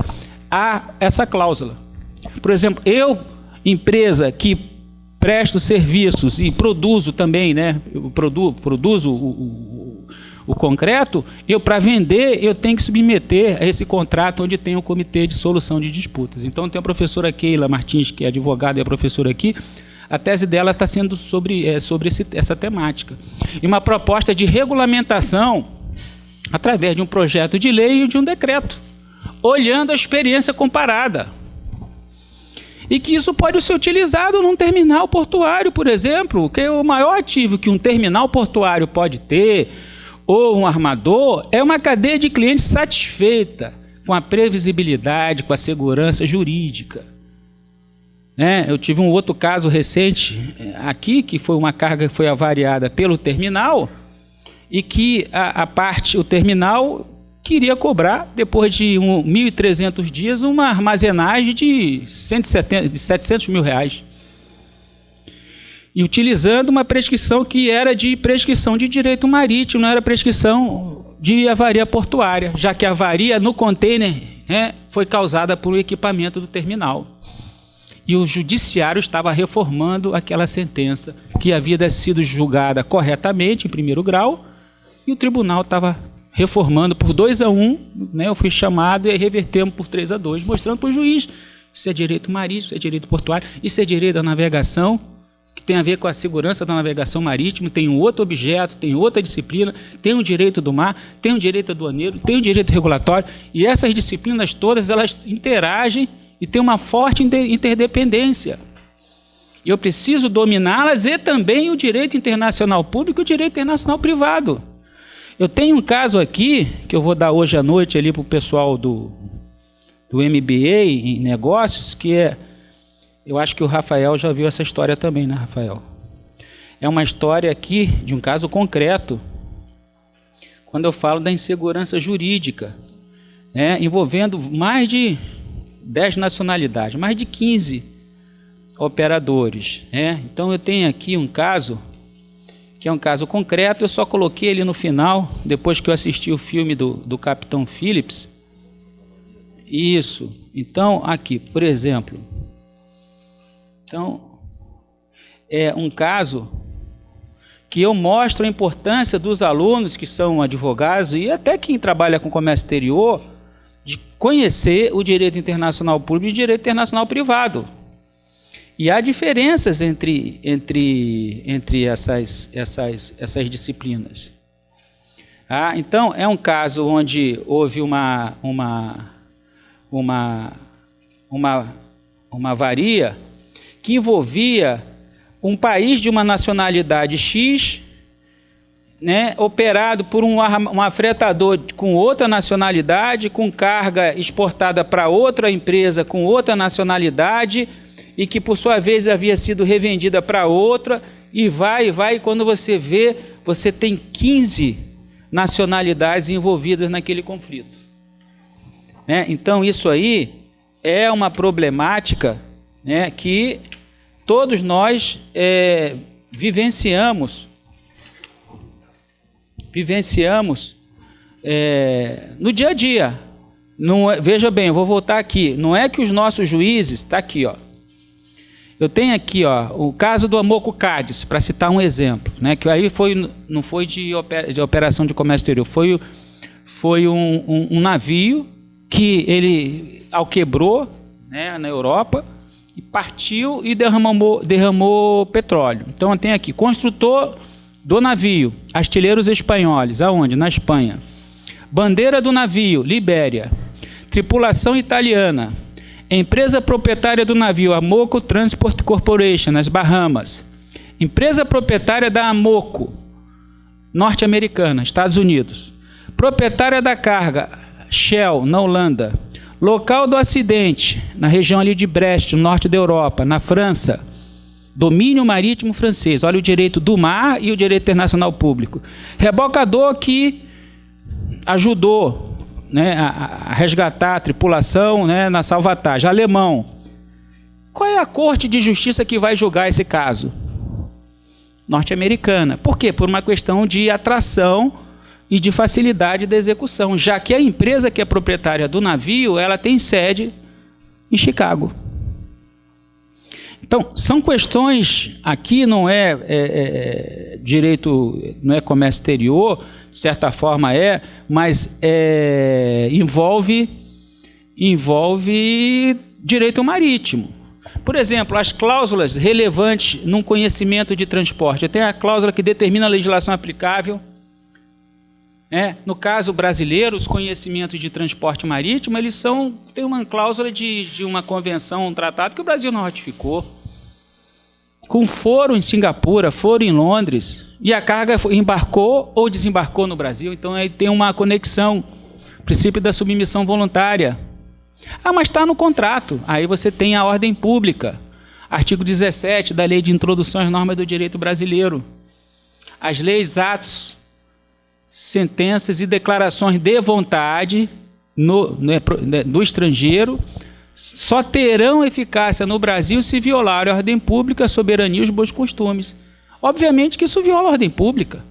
há essa cláusula. Por exemplo, eu, empresa que presto serviços e produzo também, né, eu produzo o concreto, para vender, eu tenho que submeter a esse contrato onde tem o Comitê de Solução de Disputas. Então, tem a professora Keila Martins, que é advogada e é professora aqui, a tese dela está sendo sobre essa temática. E uma proposta de regulamentação através de um projeto de lei e de um decreto, olhando a experiência comparada. E que isso pode ser utilizado num terminal portuário, por exemplo, que é o maior ativo que um terminal portuário pode ter, ou um armador, é uma cadeia de clientes satisfeita com a previsibilidade, com a segurança jurídica. Eu tive um outro caso recente aqui, que foi uma carga que foi avariada pelo terminal, e que o terminal queria cobrar, depois de 1.300 dias, uma armazenagem de 700 mil reais. E utilizando uma prescrição que era de prescrição de direito marítimo, não era prescrição de avaria portuária, já que a avaria no container foi causada por um equipamento do terminal. E o judiciário estava reformando aquela sentença, que havia sido julgada corretamente, em primeiro grau, e o tribunal estava reformando por 2-1, eu fui chamado e revertemos por 3-2, mostrando para o juiz, isso é direito marítimo, isso é direito portuário, isso é direito da navegação, que tem a ver com a segurança da navegação marítima, tem um outro objeto, tem outra disciplina, tem um direito do mar, tem um direito aduaneiro, tem um direito regulatório, e essas disciplinas todas, elas interagem e têm uma forte interdependência. E eu preciso dominá-las, e também o direito internacional público e o direito internacional privado. Eu tenho um caso aqui, que eu vou dar hoje à noite ali para o pessoal do MBA em negócios, que eu acho que o Rafael já viu essa história também, né, Rafael? É uma história aqui de um caso concreto, quando eu falo da insegurança jurídica, envolvendo mais de 10 nacionalidades, mais de 15 operadores. Então, eu tenho aqui um caso, que é um caso concreto, eu só coloquei ele no final, depois que eu assisti o filme do Capitão Phillips. Isso. Então, aqui, por exemplo, é um caso que eu mostro a importância dos alunos que são advogados e até quem trabalha com comércio exterior, de conhecer o direito internacional público e o direito internacional privado. E há diferenças entre essas disciplinas. Então, é um caso onde houve uma avaria que envolvia um país de uma nacionalidade X, né, operado por um afretador com outra nacionalidade, com carga exportada para outra empresa com outra nacionalidade e que, por sua vez, havia sido revendida para outra, e vai, e quando você vê, você tem 15 nacionalidades envolvidas naquele conflito. Né? Então, isso aí é uma problemática, né, que todos nós vivenciamos no dia a dia. Não é, veja bem, eu vou voltar aqui. Não é que os nossos juízes... Está aqui, ó. Eu tenho aqui, ó, o caso do Amoco Cádiz, para citar um exemplo, né, que aí não foi de operação de comércio exterior, foi um navio que ele alquebrou, né, na Europa, e partiu e derramou petróleo. Então tem aqui, construtor do navio, Astilleros Espanhóis, aonde? Na Espanha. Bandeira do navio, Libéria. Tripulação italiana. Empresa proprietária do navio, Amoco Transport Corporation, nas Bahamas. Empresa proprietária da Amoco, norte-americana, Estados Unidos. Proprietária da carga, Shell, na Holanda. Local do acidente, na região ali de Brest, no norte da Europa, na França. Domínio marítimo francês. Olha o direito do mar e o direito internacional público. Rebocador que ajudou, né, a resgatar a tripulação, né, na salvatagem. Alemão. Qual é a corte de justiça que vai julgar esse caso? Norte-americana. Por quê? Por uma questão de atração e de facilidade da execução, já que a empresa que é proprietária do navio, ela tem sede em Chicago. Então, são questões, aqui não é direito, não é comércio exterior, de certa forma mas envolve direito marítimo. Por exemplo, as cláusulas relevantes num conhecimento de transporte. Tem a cláusula que determina a legislação aplicável. No caso brasileiro, os conhecimentos de transporte marítimo, eles tem uma cláusula de uma convenção, um tratado que o Brasil não ratificou. Com foro em Singapura, foro em Londres, e a carga embarcou ou desembarcou no Brasil. Então aí tem uma conexão, princípio da submissão voluntária. Mas está no contrato. Aí você tem a ordem pública, artigo 17 da Lei de Introdução às Normas do Direito Brasileiro. As leis, atos, sentenças e declarações de vontade do estrangeiro só terão eficácia no Brasil se violar a ordem pública, a soberania e os bons costumes. Obviamente que isso viola a ordem pública.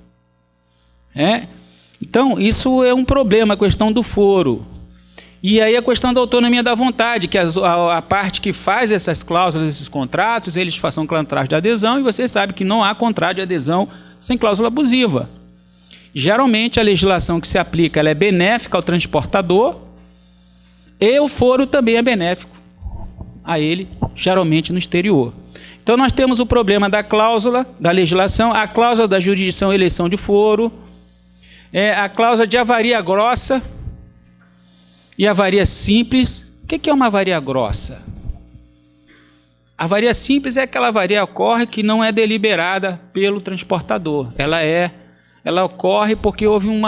Então, isso é um problema, a questão do foro. E aí a questão da autonomia da vontade, que a parte que faz essas cláusulas, esses contratos, eles façam contrato de adesão, e você sabe que não há contrato de adesão sem cláusula abusiva. Geralmente, a legislação que se aplica ela é benéfica ao transportador, e o foro também é benéfico a ele, geralmente no exterior. Então, nós temos o problema da cláusula, da legislação, a cláusula da jurisdição e eleição de foro, a cláusula de avaria grossa e avaria simples. O que é uma avaria grossa? A avaria simples é aquela avaria que ocorre que não é deliberada pelo transportador. Ela ocorre porque houve um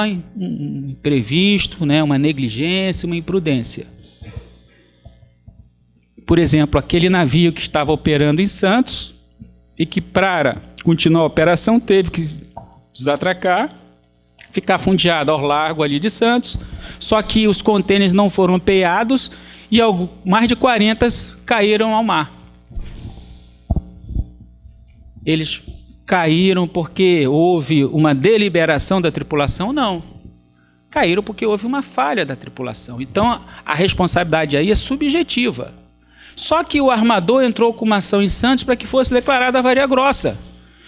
imprevisto, né, uma negligência, uma imprudência. Por exemplo, aquele navio que estava operando em Santos e que, para continuar a operação, teve que desatracar, ficar fundeado ao largo ali de Santos, só que os contêineres não foram peados e mais de 40 caíram ao mar. Eles caíram porque houve uma deliberação da tripulação? Não. Caíram porque houve uma falha da tripulação. Então, a responsabilidade aí é subjetiva. Só que o armador entrou com uma ação em Santos para que fosse declarada a avaria grossa.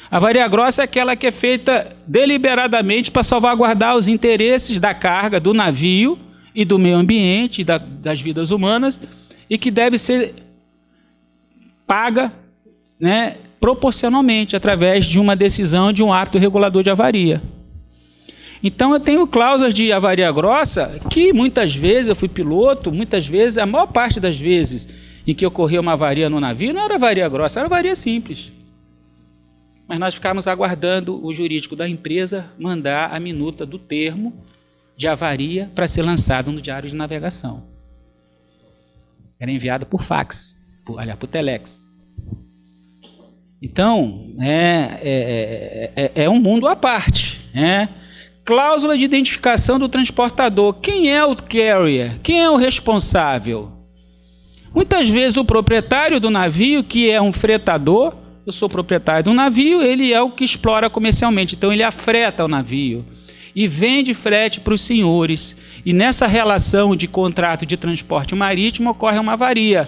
A avaria grossa é aquela que é feita deliberadamente para salvaguardar os interesses da carga, do navio e do meio ambiente, das vidas humanas, e que deve ser paga, né, proporcionalmente, através de uma decisão de um ato regulador de avaria. Então, eu tenho cláusulas de avaria grossa que, muitas vezes, eu fui piloto, muitas vezes, a maior parte das vezes em que ocorreu uma avaria no navio, não era avaria grossa, era avaria simples. mas nós ficávamos aguardando o jurídico da empresa mandar a minuta do termo de avaria para ser lançado no diário de navegação. Era enviado por fax, por telex. Então, é um mundo à parte. Cláusula de identificação do transportador. Quem é o carrier? Quem é o responsável? Muitas vezes o proprietário do navio, que é um fretador, eu sou proprietário do navio, ele é o que explora comercialmente, então ele afreta o navio e vende frete para os senhores. E nessa relação de contrato de transporte marítimo ocorre uma avaria.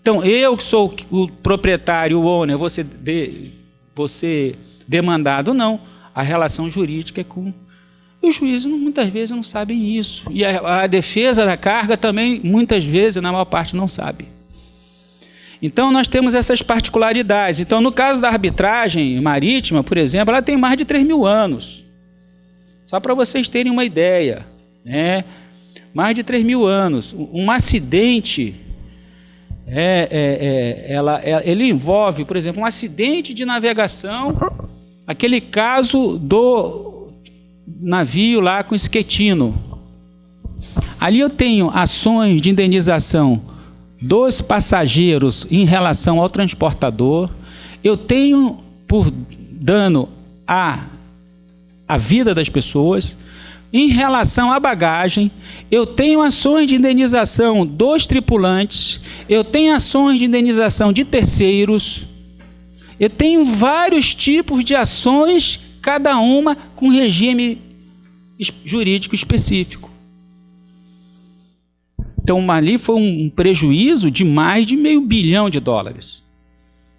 Então, eu que sou o proprietário, o owner, você demandado, não. A relação jurídica é com... Os juízes muitas vezes não sabem isso. E a defesa da carga também, muitas vezes, na maior parte, não sabe. Então, nós temos essas particularidades. Então, no caso da arbitragem marítima, por exemplo, ela tem mais de 3.000 anos. Só para vocês terem uma ideia. Mais de 3.000 anos. Um acidente... ele envolve, por exemplo, um acidente de navegação, aquele caso do navio lá com Schettino. Ali eu tenho ações de indenização dos passageiros em relação ao transportador, eu tenho por dano à vida das pessoas. Em relação à bagagem, eu tenho ações de indenização dos tripulantes, eu tenho ações de indenização de terceiros, eu tenho vários tipos de ações, cada uma com regime jurídico específico. Então, ali foi um prejuízo de mais de $500 milhão.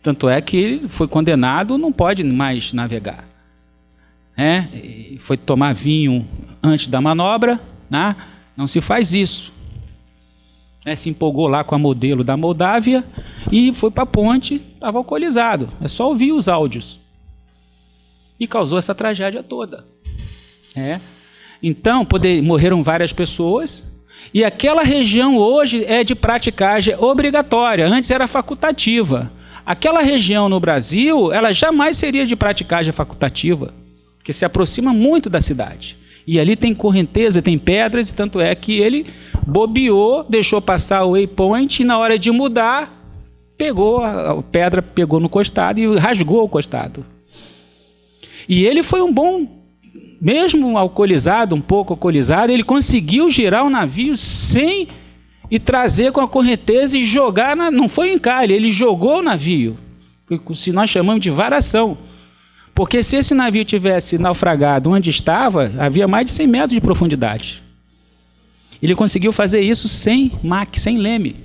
Tanto é que ele foi condenado, não pode mais navegar. Foi tomar vinho antes da manobra, né? Não se faz isso. Se empolgou lá com a modelo da Moldávia e foi para a ponte, estava alcoolizado. É só ouvir os áudios. E causou essa tragédia toda. Então, morreram várias pessoas, e aquela região hoje é de praticagem obrigatória, antes era facultativa. Aquela região no Brasil, ela jamais seria de praticagem facultativa, porque se aproxima muito da cidade. E ali tem correnteza, tem pedras, e tanto é que ele bobeou, deixou passar o waypoint, e na hora de mudar, a pedra pegou no costado e rasgou o costado. E ele foi um bom, mesmo alcoolizado, um pouco alcoolizado, ele conseguiu girar o navio e trazer com a correnteza e jogar, não foi em encalhe, ele jogou o navio, se nós chamamos de varação. Porque se esse navio tivesse naufragado onde estava, havia mais de 100 metros de profundidade. Ele conseguiu fazer isso sem leme.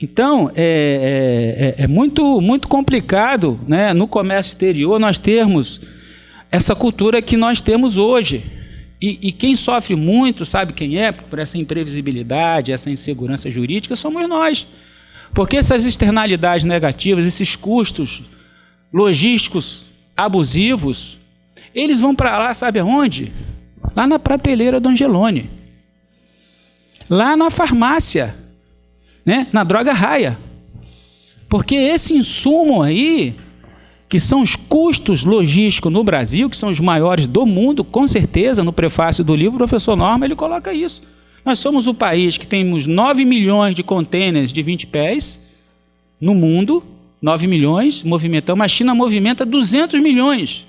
Então, é muito, muito complicado, né, no comércio exterior nós termos essa cultura que nós temos hoje. E quem sofre muito, sabe quem é? Por essa imprevisibilidade, essa insegurança jurídica, somos nós. Porque essas externalidades negativas, esses custos logísticos abusivos, eles vão para lá, sabe aonde? Lá na prateleira do Angelone. Lá na farmácia, né? Na droga raia. Porque esse insumo aí, que são os custos logísticos no Brasil, que são os maiores do mundo, com certeza, no prefácio do livro, o professor Norma, ele coloca isso. Nós somos o país que temos 9 milhões de contêineres de 20 pés no mundo, 9 milhões, movimentamos. A China movimenta 200 milhões.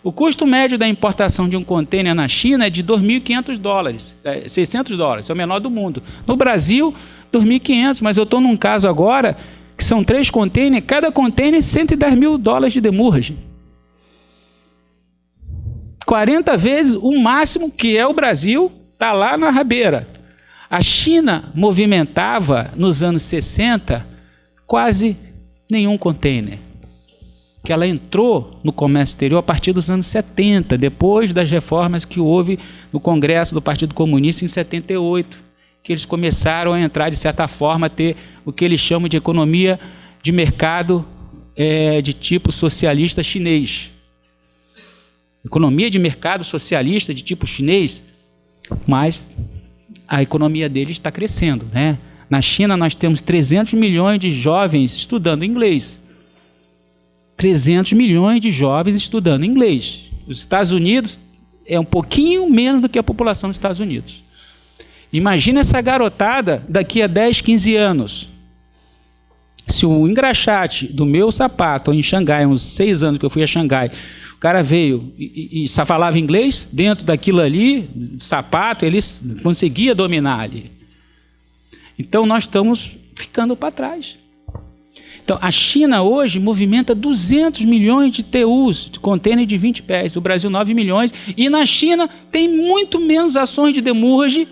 O custo médio da importação de um contêiner na China é de $2.500, $600, é o menor do mundo. No Brasil, 2.500, mas eu estou num caso agora que são 3 contêineres, cada contêiner $110 mil de demurragem. 40 vezes o máximo que é o Brasil, está lá na rabeira. A China movimentava, nos anos 60, quase nenhum contêiner. Que ela entrou no comércio exterior a partir dos anos 70, depois das reformas que houve no Congresso do Partido Comunista em 78, que eles começaram a entrar, de certa forma, a ter o que eles chamam de economia de mercado de tipo socialista chinês. Economia de mercado socialista de tipo chinês, mas a economia deles está crescendo, né? Na China nós temos 300 milhões de jovens estudando inglês. 300 milhões de jovens estudando inglês. Os Estados Unidos é um pouquinho menos do que a população dos Estados Unidos. Imagina essa garotada daqui a 10, 15 anos. Se o engraxate do meu sapato em Xangai, uns 6 anos que eu fui a Xangai, o cara veio e só falava inglês, dentro daquilo ali, sapato, ele conseguia dominar ali. Então nós estamos ficando para trás. Então a China hoje movimenta 200 milhões de TUs, de contêiner de 20 pés, o Brasil 9 milhões, e na China tem muito menos ações de demurrage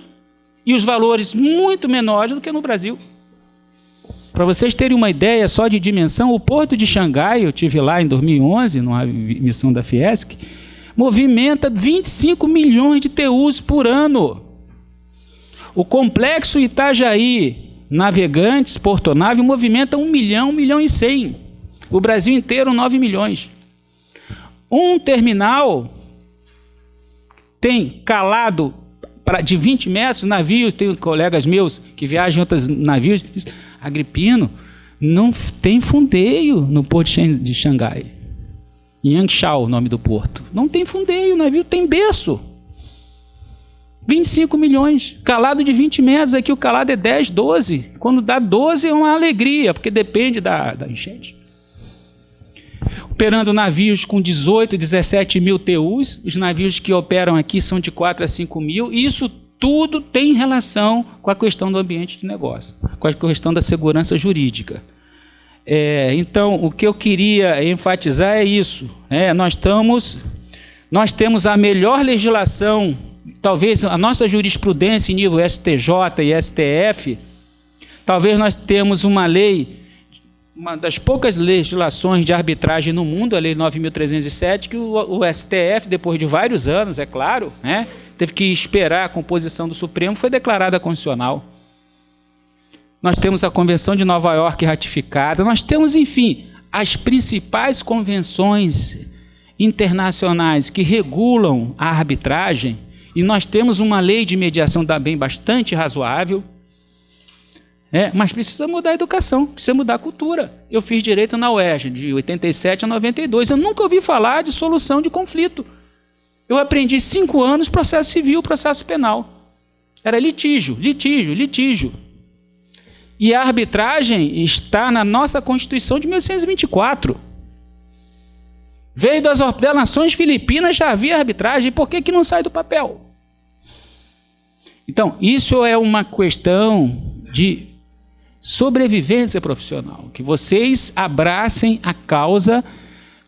e os valores muito menores do que no Brasil. Para vocês terem uma ideia só de dimensão, o porto de Xangai, eu estive lá em 2011, numa missão da Fiesc, movimenta 25 milhões de TUs por ano. O complexo Itajaí, Navegantes, Portonave, movimenta 1 milhão, 1 milhão e 100. O Brasil inteiro, 9 milhões. Um terminal tem calado de 20 metros, navios, tem colegas meus que viajam em outros navios, dizem, Agripino, não tem fundeio no porto de Xangai. Yangshao, o nome do porto. Não tem fundeio, o navio tem berço. 25 milhões, calado de 20 metros, aqui o calado é 10, 12. Quando dá 12 é uma alegria, porque depende da enchente. Operando navios com 18, 17 mil TUs, os navios que operam aqui são de 4 a 5 mil, e isso tudo tem relação com a questão do ambiente de negócio, com a questão da segurança jurídica. Então, o que eu queria enfatizar é isso. Nós temos a melhor legislação, talvez a nossa jurisprudência em nível STJ e STF, talvez nós temos uma lei, uma das poucas legislações de arbitragem no mundo, a Lei 9.307, que o STF, depois de vários anos, é claro, teve que esperar a composição do Supremo, foi declarada constitucional. Nós temos a Convenção de Nova York ratificada, nós temos, enfim, as principais convenções internacionais que regulam a arbitragem, e nós temos uma lei de mediação também bastante razoável, mas precisa mudar a educação, precisa mudar a cultura. Eu fiz direito na UERJ, de 87 a 92, eu nunca ouvi falar de solução de conflito. Eu aprendi 5 anos processo civil, processo penal. Era litígio, litígio, litígio. E a arbitragem está na nossa Constituição de 1824. Veio das Nações Filipinas, já havia arbitragem, por que não sai do papel? Então, isso é uma questão de sobrevivência profissional, que vocês abracem a causa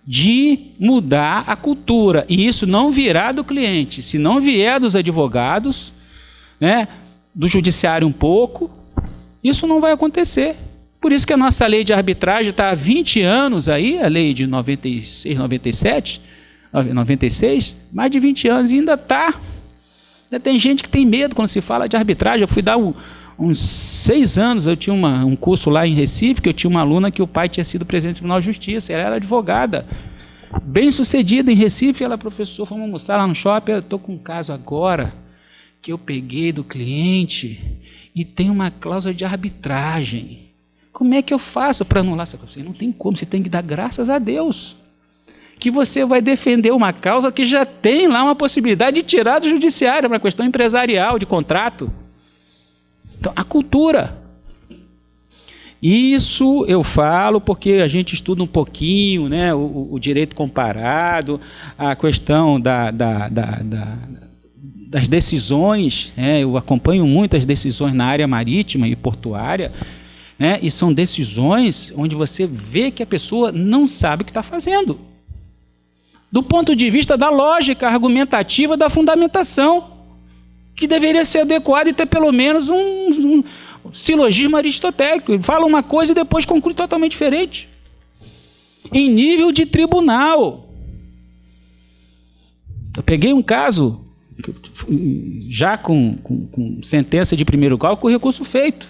de mudar a cultura, e isso não virá do cliente, se não vier dos advogados, do judiciário um pouco, isso não vai acontecer. Por isso que a nossa lei de arbitragem está há 20 anos aí, a lei de 96, 97, 96, mais de 20 anos, e ainda está. Ainda tem gente que tem medo quando se fala de arbitragem. Eu fui dar uns 6 anos, eu tinha um curso lá em Recife, que eu tinha uma aluna que o pai tinha sido presidente do Tribunal de Justiça, ela era advogada, bem sucedida em Recife, ela professor, fomos almoçar lá no shopping, eu estou com um caso agora, que eu peguei do cliente, e tem uma cláusula de arbitragem. Como é que eu faço para anular essa coisa? Você não tem como, você tem que dar graças a Deus que você vai defender uma causa que já tem lá uma possibilidade de tirar do judiciário, uma questão empresarial, de contrato. Então, a cultura. Isso eu falo porque a gente estuda um pouquinho, o direito comparado, a questão das decisões, eu acompanho muitas decisões na área marítima e portuária, e são decisões onde você vê que a pessoa não sabe o que está fazendo. Do ponto de vista da lógica argumentativa da fundamentação, que deveria ser adequado e ter pelo menos um silogismo aristotélico. Ele fala uma coisa e depois conclui totalmente diferente. Em nível de tribunal. Eu peguei um caso, já com sentença de primeiro grau, com recurso feito,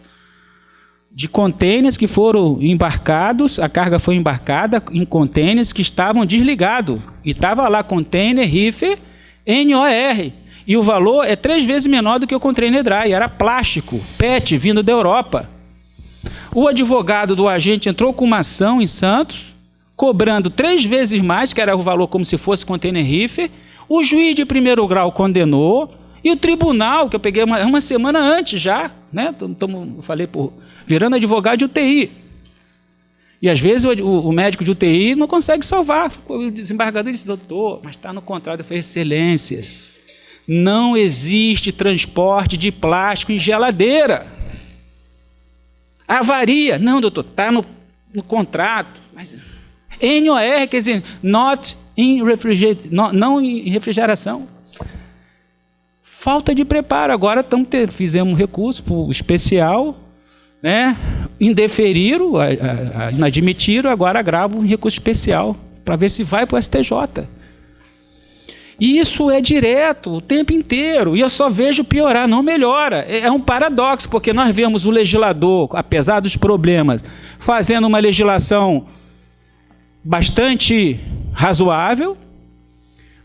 de contêineres que foram embarcados, a carga foi embarcada em contêineres que estavam desligados. E estava lá container RIFE NOR. E o valor é 3 vezes menor do que o container dry. Era plástico, PET, vindo da Europa. O advogado do agente entrou com uma ação em Santos, cobrando 3 vezes mais, que era o valor como se fosse container reefer. O juiz de primeiro grau condenou, e o tribunal, que eu peguei uma semana antes já, né? Eu falei, virando advogado de UTI. E às vezes o médico de UTI não consegue salvar. O desembargador disse, doutor, mas está no contrato. Eu falei, excelências, não existe transporte de plástico em geladeira. Avaria. Não, doutor, está no contrato. Mas NOR, quer dizer, not in não em refrigeração. Falta de preparo. Agora fizemos um recurso especial, né? Indeferiram, inadmitiram, agora agravam um recurso especial para ver se vai para o STJ. E isso é direto, o tempo inteiro, e eu só vejo piorar, não melhora. É um paradoxo, porque nós vemos o legislador, apesar dos problemas, fazendo uma legislação bastante razoável,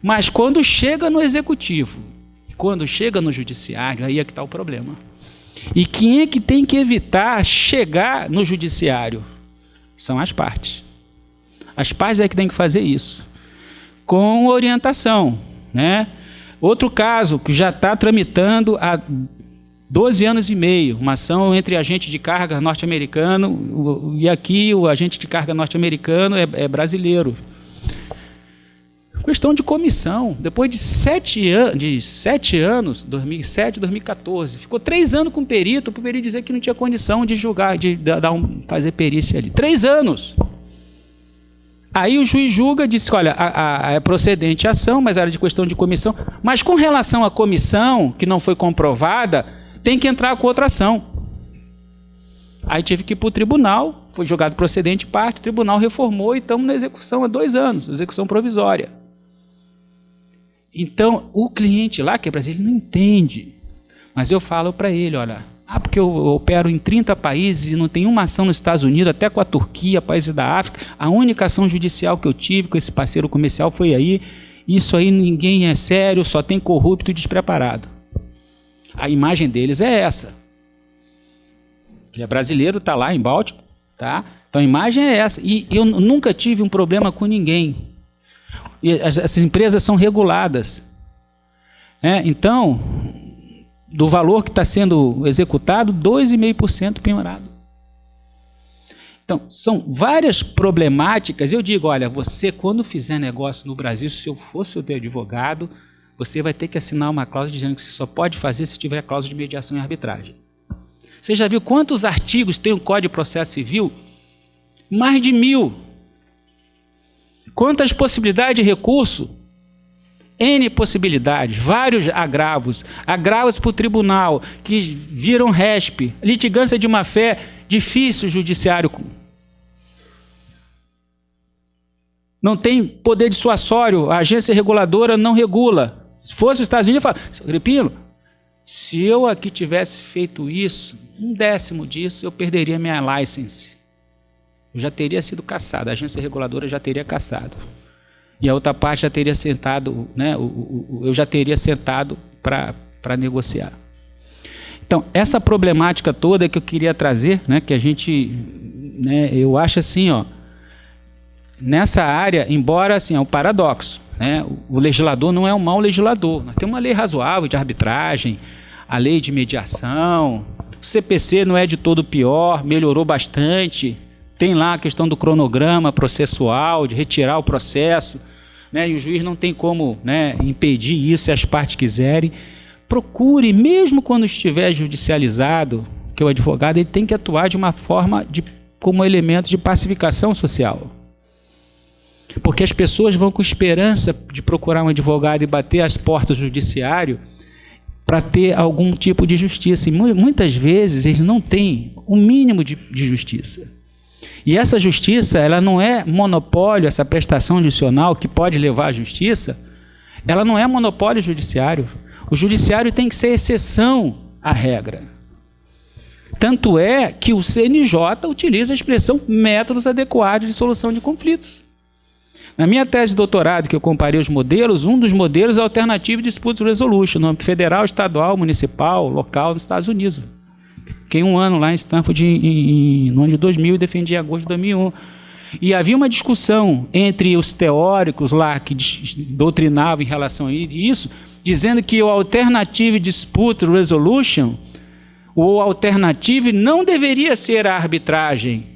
mas quando chega no executivo, quando chega no judiciário, aí é que está o problema. E quem é que tem que evitar chegar no judiciário? São as partes. As partes é que tem que fazer isso, com orientação, né? Outro caso que já está tramitando há 12 anos e meio, uma ação entre agente de carga norte-americano, e aqui o agente de carga norte-americano é brasileiro. Questão de comissão. Depois de 7 anos, 2007, 2014, ficou 3 anos com o perito, para o perito dizer que não tinha condição de julgar, de fazer perícia ali. 3 anos. Aí o juiz julga, disse, olha, é procedente a ação, mas era de questão de comissão. Mas com relação à comissão, que não foi comprovada, tem que entrar com outra ação. Aí tive que ir para o tribunal, foi julgado procedente parte, o tribunal reformou e estamos na execução há 2 anos, execução provisória. Então, o cliente lá, que é brasileiro, não entende. Mas eu falo para ele, olha, porque eu opero em 30 países e não tem uma ação nos Estados Unidos, até com a Turquia, países da África, a única ação judicial que eu tive com esse parceiro comercial foi aí. Isso aí ninguém é sério, só tem corrupto e despreparado. A imagem deles é essa. Ele é brasileiro, está lá em Baltimore, tá? Então a imagem é essa. E eu nunca tive um problema com ninguém. E essas empresas são reguladas. Então, do valor que está sendo executado, 2,5% penhorado. Então, são várias problemáticas. Eu digo, olha, você quando fizer negócio no Brasil, se eu fosse o teu advogado, você vai ter que assinar uma cláusula dizendo que você só pode fazer se tiver cláusula de mediação e arbitragem. Você já viu quantos artigos tem o Código de Processo Civil? Mais de 1000. Quantas possibilidades de recurso? N possibilidades, vários agravos para o tribunal, que viram RESP, litigância de má-fé, difícil o judiciário. Não tem poder dissuasório, a agência reguladora não regula. Se fosse os Estados Unidos, eu falo, Gripino, se eu aqui tivesse feito isso, 1/10 disso, eu perderia minha license. Eu já teria sido cassado, a agência reguladora já teria cassado. E a outra parte já teria sentado, né, eu já teria sentado para negociar. Então, essa problemática toda que eu queria trazer, né, que a gente, né, eu acho assim, ó, nessa área, embora assim, é um paradoxo, né, o legislador não é um mau legislador. Nós temos uma lei razoável de arbitragem, a lei de mediação, o CPC não é de todo pior, melhorou bastante. Tem lá a questão do cronograma processual, de retirar o processo, né, e o juiz não tem como, né, impedir isso se as partes quiserem. Procure, mesmo quando estiver judicializado, que o advogado ele tem que atuar de uma forma como elemento de pacificação social. Porque as pessoas vão com esperança de procurar um advogado e bater as portas do judiciário para ter algum tipo de justiça. E muitas vezes eles não têm o mínimo de justiça. E essa justiça, ela não é monopólio, essa prestação judicial que pode levar à justiça, ela não é monopólio judiciário. O judiciário tem que ser exceção à regra. Tanto é que o CNJ utiliza a expressão métodos adequados de solução de conflitos. Na minha tese de doutorado, que eu comparei os modelos, um dos modelos é Alternative Dispute Resolution, no âmbito federal, estadual, municipal, local, nos Estados Unidos. Fiquei 1 ano lá em Stanford no ano de 2000 e defendi em agosto de 2001. E havia uma discussão entre os teóricos lá que doutrinavam em relação a isso, dizendo que o Alternative Dispute Resolution, o Alternative não deveria ser a arbitragem,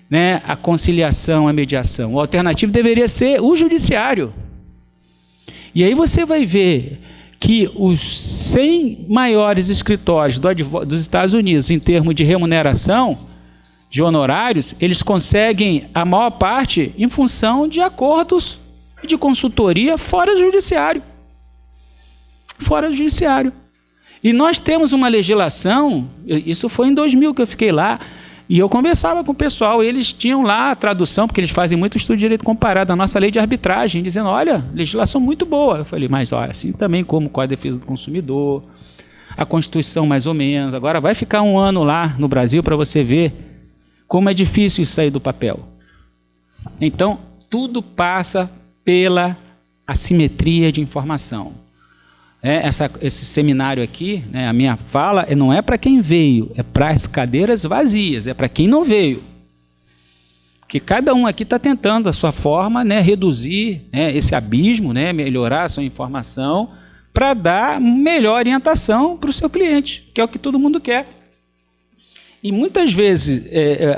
né, a conciliação, a mediação. O Alternativo deveria ser o judiciário. E aí você vai ver que os 100 maiores escritórios dos Estados Unidos, em termos de remuneração, de honorários, eles conseguem a maior parte em função de acordos de consultoria fora do judiciário. Fora do judiciário. E nós temos uma legislação, isso foi em 2000 que eu fiquei lá, e eu conversava com o pessoal, eles tinham lá a tradução, porque eles fazem muito estudo de direito comparado, da nossa lei de arbitragem, dizendo, olha, legislação muito boa. Eu falei, mas olha, assim também como o Código de Defesa do Consumidor, a Constituição mais ou menos. Agora vai ficar um ano lá no Brasil para você ver como é difícil isso sair do papel. Então, tudo passa pela assimetria de informação. Esse seminário aqui, né, a minha fala não é para quem veio, é para as cadeiras vazias, é para quem não veio. Porque cada um aqui está tentando, a sua forma, né, reduzir, né, esse abismo, né, melhorar a sua informação, para dar melhor orientação para o seu cliente, que é o que todo mundo quer. E muitas vezes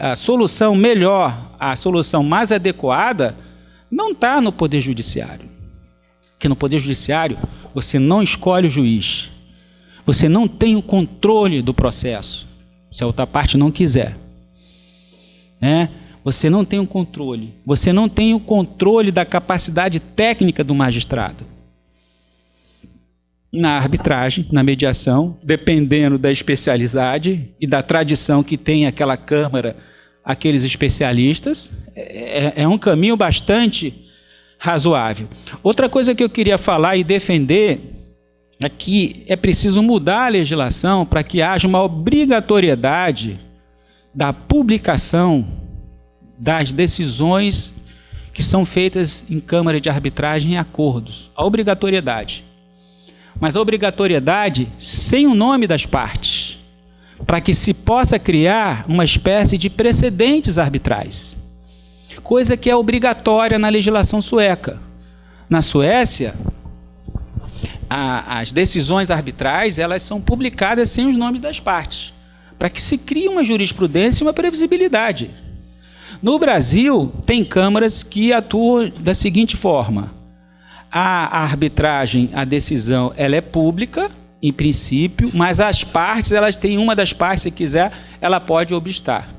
a solução melhor, a solução mais adequada, não está no Poder Judiciário. Porque no Poder Judiciário você não escolhe o juiz, você não tem o controle do processo, se a outra parte não quiser. Você não tem o controle, você não tem o controle da capacidade técnica do magistrado. Na arbitragem, na mediação, dependendo da especialidade e da tradição que tem aquela Câmara, aqueles especialistas, é um caminho bastante razoável. Outra coisa que eu queria falar e defender é que é preciso mudar a legislação para que haja uma obrigatoriedade da publicação das decisões que são feitas em Câmara de Arbitragem em acordos. A obrigatoriedade. Mas a obrigatoriedade sem o nome das partes, para que se possa criar uma espécie de precedentes arbitrais. Coisa que é obrigatória na legislação sueca. Na Suécia, as decisões arbitrais elas são publicadas sem os nomes das partes, para que se crie uma jurisprudência e uma previsibilidade. No Brasil, tem câmaras que atuam da seguinte forma: a arbitragem, a decisão, ela é pública, em princípio, mas as partes, elas têm uma das partes, se quiser, ela pode obstar.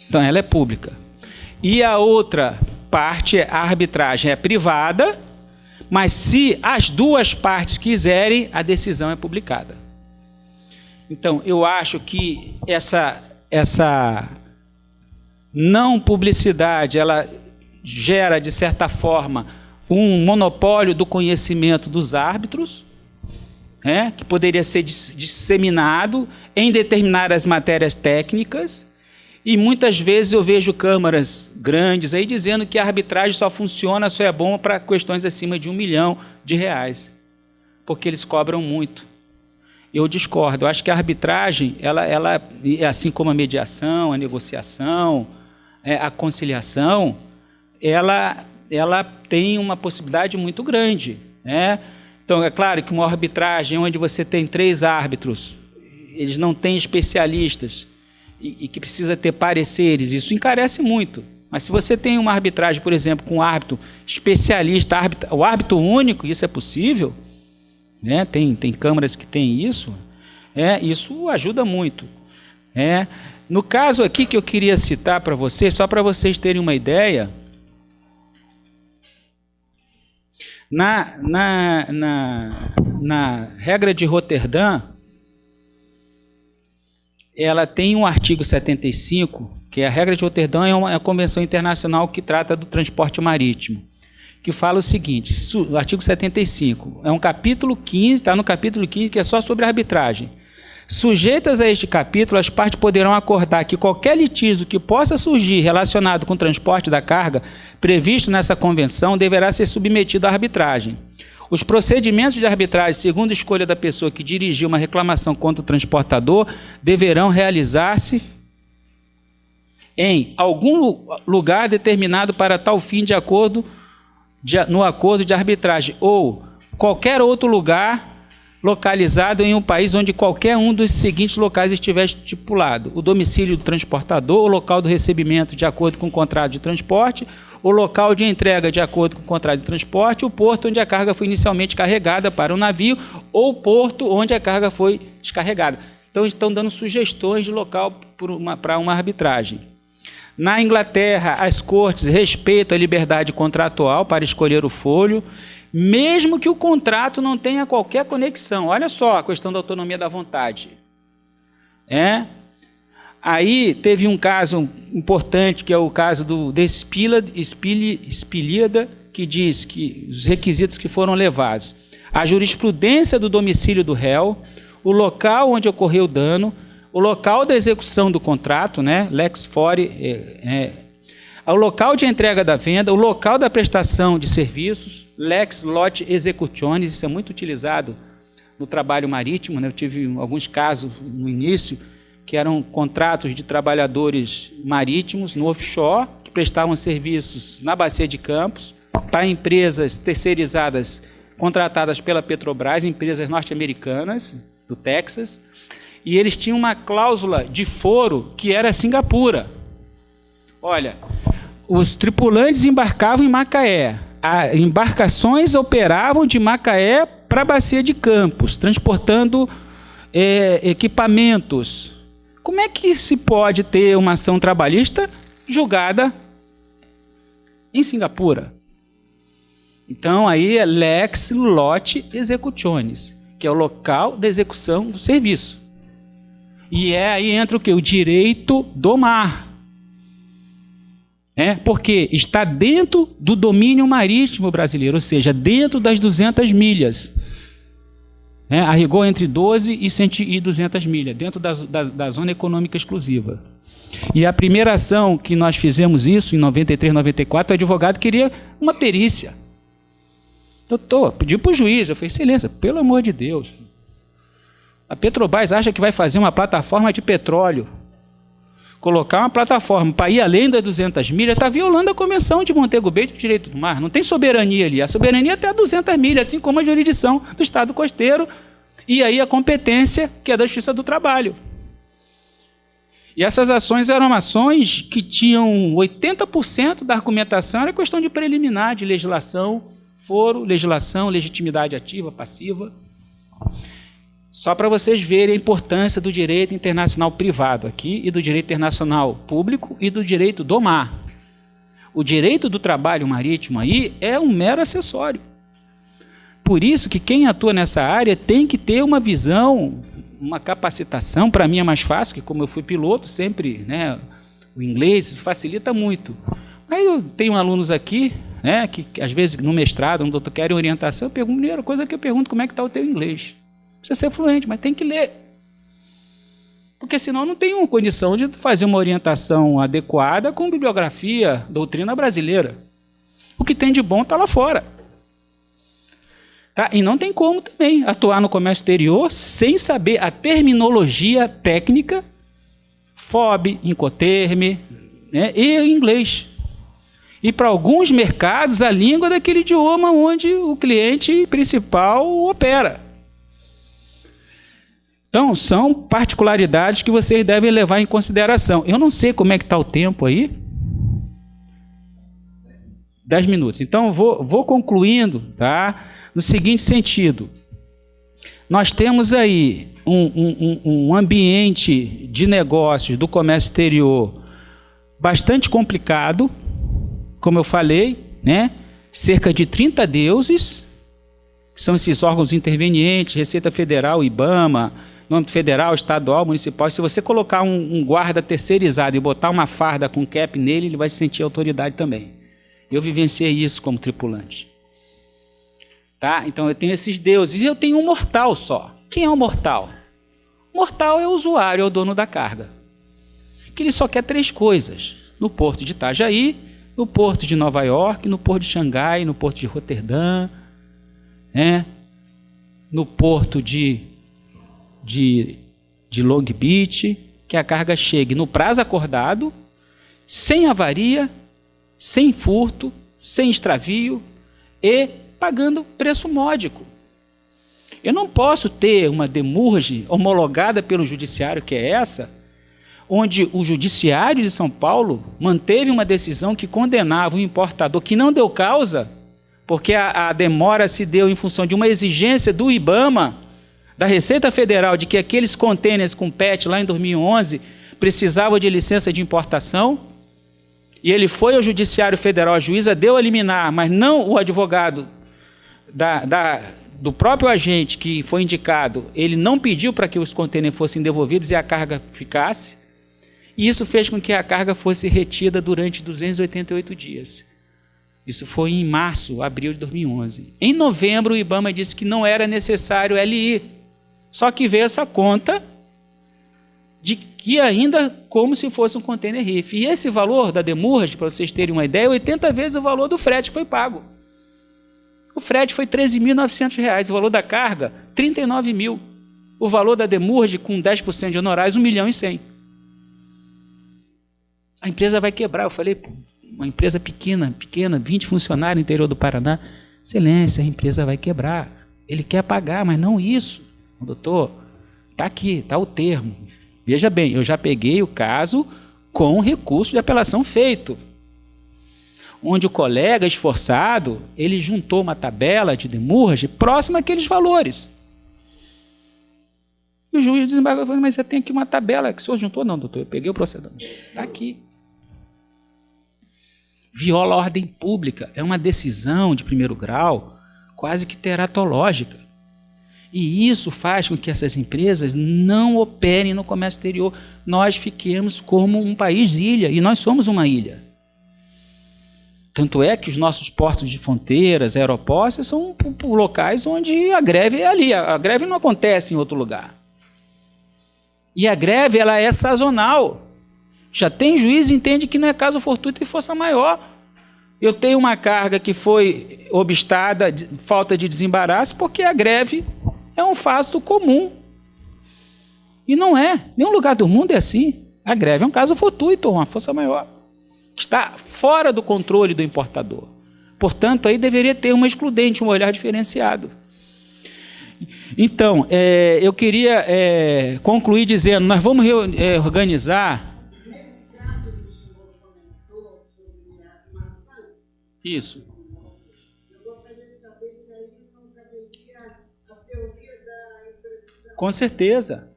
Então, ela é pública. E a outra parte, a arbitragem é privada, mas se as duas partes quiserem, a decisão é publicada. Então, eu acho que essa não publicidade, ela gera, de certa forma, um monopólio do conhecimento dos árbitros, que poderia ser disseminado em determinadas matérias técnicas. E muitas vezes eu vejo câmaras grandes aí dizendo que a arbitragem só funciona, só é bom para questões acima de R$1 milhão, porque eles cobram muito. Eu discordo. Eu acho que a arbitragem, ela assim como a mediação, a negociação, a conciliação, ela tem uma possibilidade muito grande. Então, é claro que uma arbitragem onde você tem 3 árbitros, eles não têm especialistas, e que precisa ter pareceres, isso encarece muito. Mas se você tem uma arbitragem, por exemplo, com um árbitro especialista, o árbitro único, isso é possível, tem câmaras que têm isso, isso ajuda muito. No caso aqui que eu queria citar para vocês, só para vocês terem uma ideia, na regra de Roterdã, ela tem um artigo 75, que a regra de Roterdã é uma convenção internacional que trata do transporte marítimo, que fala o seguinte, o artigo 75, é um capítulo 15, está no capítulo 15, que é só sobre arbitragem. Sujeitas a este capítulo, as partes poderão acordar que qualquer litígio que possa surgir relacionado com o transporte da carga previsto nessa convenção deverá ser submetido à arbitragem. Os procedimentos de arbitragem, segundo a escolha da pessoa que dirigiu uma reclamação contra o transportador, deverão realizar-se em algum lugar determinado para tal fim no acordo de arbitragem, ou qualquer outro lugar localizado em um país onde qualquer um dos seguintes locais estiver estipulado: o domicílio do transportador, o local do recebimento de acordo com o contrato de transporte, o local de entrega de acordo com o contrato de transporte, o porto onde a carga foi inicialmente carregada para o navio, ou o porto onde a carga foi descarregada. Então, estão dando sugestões de local para uma arbitragem. Na Inglaterra, as cortes respeitam a liberdade contratual para escolher o folho, mesmo que o contrato não tenha qualquer conexão. Olha só a questão da autonomia da vontade. Aí teve um caso importante, que é o caso do Spilíada, que diz que os requisitos que foram levados: a jurisprudência do domicílio do réu, o local onde ocorreu o dano, o local da execução do contrato, lex fori, o local de entrega da venda, o local da prestação de serviços, lex loci executionis. Isso é muito utilizado no trabalho marítimo, Eu tive alguns casos no início que eram contratos de trabalhadores marítimos no offshore, que prestavam serviços na Bacia de Campos para empresas terceirizadas contratadas pela Petrobras, empresas norte-americanas do Texas, e eles tinham uma cláusula de foro que era Singapura. Olha, os tripulantes embarcavam em Macaé, as embarcações operavam de Macaé para a Bacia de Campos, transportando equipamentos. Como é que se pode ter uma ação trabalhista julgada em Singapura? Então, aí é lex loci executionis, que é o local da execução do serviço. E aí entra o quê? O direito do mar. Porque está dentro do domínio marítimo brasileiro, ou seja, dentro das 200 milhas. A rigor entre 12 e 200 milhas, dentro da zona econômica exclusiva. E a primeira ação que nós fizemos isso, em 93, 94, o advogado queria uma perícia. Doutor, pedi para o juiz, eu falei: excelência, pelo amor de Deus, a Petrobras acha que vai fazer uma plataforma de petróleo, colocar uma plataforma para ir além das 200 milhas, está violando a Convenção de Montego Bay do Direito do Mar. Não tem soberania ali. A soberania é até 200 milhas, assim como a jurisdição do Estado costeiro, e aí a competência, que é da Justiça do Trabalho. E essas ações eram ações que tinham 80% da argumentação, era questão de preliminar, de legislação, foro, legislação, legitimidade ativa, passiva. Só para vocês verem a importância do direito internacional privado aqui, e do direito internacional público, e do direito do mar. O direito do trabalho marítimo aí é um mero acessório. Por isso que quem atua nessa área tem que ter uma visão, uma capacitação. Para mim é mais fácil, porque como eu fui piloto, sempre, o inglês facilita muito. Aí eu tenho alunos aqui, que às vezes no mestrado, no doutor, querem orientação. A primeira coisa que eu pergunto: como é que está o teu inglês? Precisa ser fluente, mas tem que ler. Porque senão não tem uma condição de fazer uma orientação adequada com bibliografia, doutrina brasileira. O que tem de bom está lá fora. E não tem como também atuar no comércio exterior sem saber a terminologia técnica, FOB, Incoterm, e inglês. E para alguns mercados, a língua daquele idioma onde o cliente principal opera. Então, são particularidades que vocês devem levar em consideração. Eu não sei como é que está o tempo aí. 10 minutos. Então, vou concluindo, no seguinte sentido. Nós temos aí um ambiente de negócios do comércio exterior bastante complicado, como eu falei, cerca de 30 deuses, que são esses órgãos intervenientes, Receita Federal, IBAMA, nome federal, estadual, municipal. Se você colocar um guarda terceirizado e botar uma farda com cap nele, ele vai se sentir autoridade também. Eu vivenciei isso como tripulante. Então eu tenho esses deuses e eu tenho um mortal só. Quem é o mortal? O mortal é o usuário, é o dono da carga. Que ele só quer 3 coisas: no porto de Itajaí, no porto de Nova York, no porto de Xangai, no porto de Roterdã, no porto de Long Beach, que a carga chegue no prazo acordado, sem avaria, sem furto, sem extravio e pagando preço módico. Eu não posso ter uma demurge homologada pelo judiciário, que é essa, onde o judiciário de São Paulo manteve uma decisão que condenava o importador, que não deu causa, porque a demora se deu em função de uma exigência do IBAMA, da Receita Federal, de que aqueles contêineres com PET lá em 2011 precisavam de licença de importação, e ele foi ao Judiciário Federal, a juíza deu a liminar, mas não o advogado do próprio agente que foi indicado, ele não pediu para que os contêineres fossem devolvidos e a carga ficasse, e isso fez com que a carga fosse retida durante 288 dias. Isso foi em março, abril de 2011. Em novembro, o IBAMA disse que não era necessário LI, só que veio essa conta de que ainda como se fosse um container RIF. E esse valor da demurge, para vocês terem uma ideia, é 80 vezes o valor do frete que foi pago. O frete foi R$ 13.900, o valor da carga, R$ 39.000. O valor da demurge, com 10% de honorários, R$ 1.100.000. A empresa vai quebrar. Eu falei, uma empresa pequena, 20 funcionários no interior do Paraná. Excelência, a empresa vai quebrar. Ele quer pagar, mas não isso. Doutor, está aqui, está o termo. Veja bem, eu já peguei o caso com recurso de apelação feito, onde o colega esforçado, ele juntou uma tabela de demurge próxima àqueles valores. E o juiz desembargou e falou, mas você tem aqui uma tabela, que o senhor juntou? Não, doutor, eu peguei o procedimento. Está aqui. Viola a ordem pública, é uma decisão de primeiro grau, quase que teratológica. E isso faz com que essas empresas não operem no comércio exterior. Nós fiquemos como um país ilha, e nós somos uma ilha. Tanto é que os nossos portos de fronteiras, aeroportos, são locais onde a greve é ali. A greve não acontece em outro lugar. E a greve ela é sazonal. Já tem juiz que entende que não é caso fortuito e força maior. Eu tenho uma carga que foi obstada, falta de desembaraço, porque a greve é um fato comum. E não é. Nenhum lugar do mundo é assim. A greve é um caso fortuito, uma força maior, que está fora do controle do importador. Portanto, aí deveria ter uma excludente, um olhar diferenciado. Então, eu queria concluir dizendo, nós vamos organizar... Isso. Com certeza.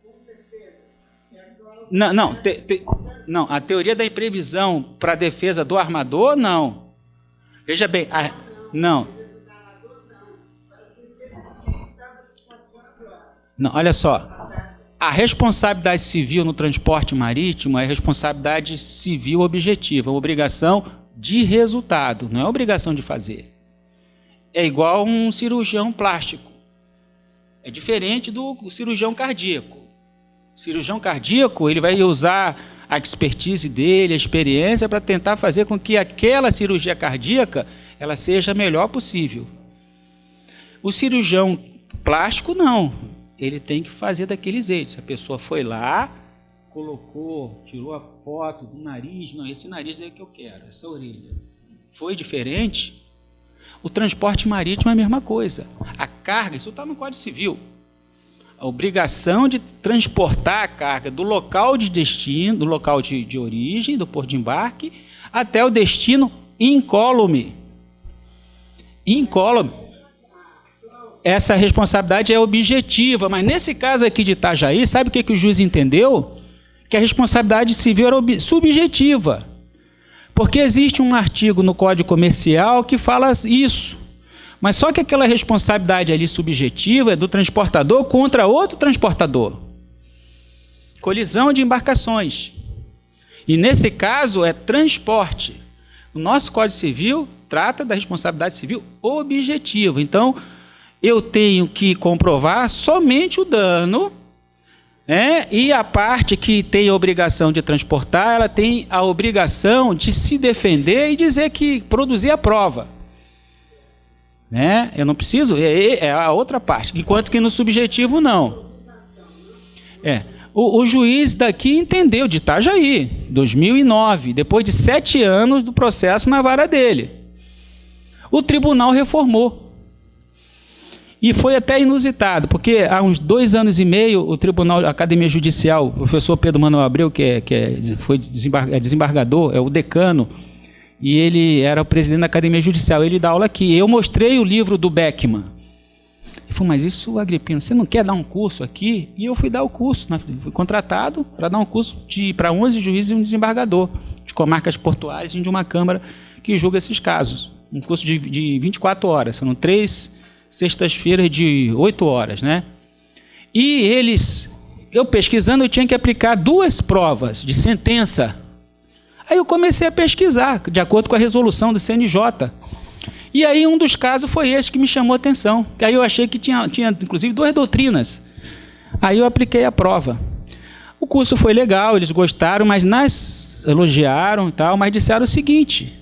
Não, a teoria da imprevisão para a defesa do armador, não. Veja bem, não, olha só. A responsabilidade civil no transporte marítimo é responsabilidade civil objetiva, obrigação de resultado, não é obrigação de fazer. É igual um cirurgião plástico. É diferente do cirurgião cardíaco. O cirurgião cardíaco, ele vai usar a expertise dele, a experiência, para tentar fazer com que aquela cirurgia cardíaca ela seja a melhor possível. O cirurgião plástico, não. Ele tem que fazer daquele jeito. Se a pessoa foi lá, colocou, tirou a foto do nariz, não, esse nariz é o que eu quero, essa orelha. Foi diferente? O transporte marítimo é a mesma coisa. A carga, isso está no Código Civil. A obrigação de transportar a carga do local de destino, do local de origem, do porto de embarque, até o destino incólume. Incólume. Essa responsabilidade é objetiva, mas nesse caso aqui de Itajaí, sabe o que o juiz entendeu? Que a responsabilidade civil era subjetiva. Porque existe um artigo no Código Comercial que fala isso. Mas só que aquela responsabilidade ali subjetiva é do transportador contra outro transportador. Colisão de embarcações. E nesse caso é transporte. O nosso Código Civil trata da responsabilidade civil objetiva. Então, eu tenho que comprovar somente o dano, e a parte que tem a obrigação de transportar, ela tem a obrigação de se defender e dizer que produzir a prova. Eu não preciso, é a outra parte, enquanto que no subjetivo não. O juiz daqui entendeu, de Itajaí, 2009, depois de 7 anos do processo na vara dele. O tribunal reformou. E foi até inusitado, porque há uns 2 anos e meio, o Tribunal, a Academia Judicial, o professor Pedro Manuel Abreu, foi desembargador, é o decano, e ele era o presidente da Academia Judicial, ele dá aula aqui. Eu mostrei o livro do Beckman. Ele falou, mas isso, Agripino, você não quer dar um curso aqui? E eu fui dar o curso, fui contratado para dar um curso para 11 juízes e um desembargador de comarcas portuárias e de uma Câmara que julga esses casos. Um curso de 24 horas, são 3 sextas-feiras de 8 horas, né? E eu pesquisando, eu tinha que aplicar 2 provas de sentença. Aí eu comecei a pesquisar, de acordo com a resolução do CNJ. E aí um dos casos foi esse que me chamou a atenção. Aí eu achei que tinha inclusive 2 doutrinas. Aí eu apliquei a prova. O curso foi legal, eles gostaram, mas elogiaram e tal, mas disseram o seguinte: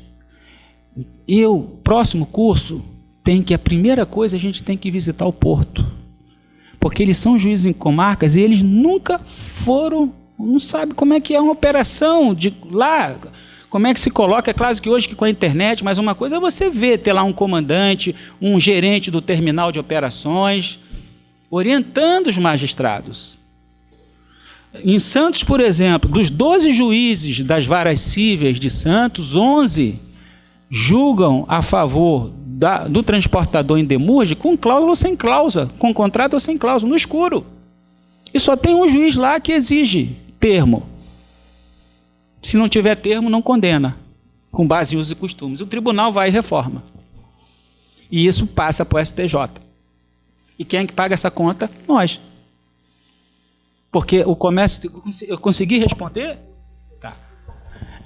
próximo curso, a primeira coisa, a gente tem que visitar o porto. Porque eles são juízes em comarcas e eles nunca foram, não sabem como é que é uma operação de lá, como é que se coloca. É claro que hoje que com a internet, mas uma coisa é você ver, ter lá um comandante, um gerente do terminal de operações, orientando os magistrados. Em Santos, por exemplo, dos 12 juízes das varas cíveis de Santos, 11 julgam a favor do transportador em demurge com cláusula ou sem cláusula, com contrato ou sem cláusula, no escuro. E só tem um juiz lá que exige termo. Se não tiver termo, não condena, com base em usos e costumes. O tribunal vai e reforma. E isso passa para o STJ. E quem é que paga essa conta? Nós. Porque o comércio... Eu consegui responder? Tá.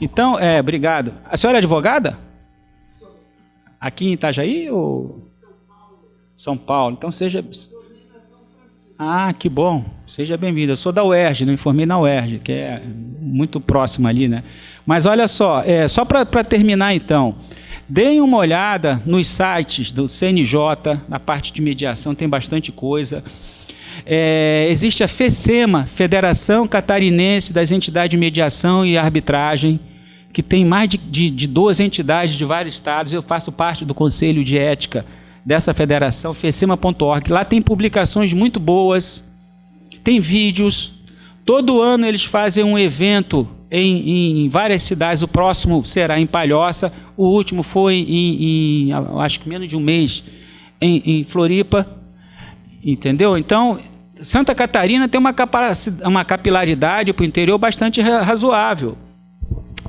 Então, obrigado. A senhora é advogada? Aqui em Itajaí ou São Paulo? Então seja... Ah, que bom. Seja bem-vindo. Eu sou da UERJ, não informei na UERJ, que é muito próximo ali, né? Mas olha só, só para terminar então, deem uma olhada nos sites do CNJ, na parte de mediação, tem bastante coisa. Existe a FECEMA, Federação Catarinense das Entidades de Mediação e Arbitragem, que tem mais de 12 entidades de vários estados. Eu faço parte do Conselho de Ética dessa federação, fecema.org. Lá tem publicações muito boas, tem vídeos. Todo ano eles fazem um evento em várias cidades. O próximo será em Palhoça, o último foi acho que menos de um mês, em Floripa. Entendeu? Então, Santa Catarina tem uma capilaridade para o interior bastante razoável.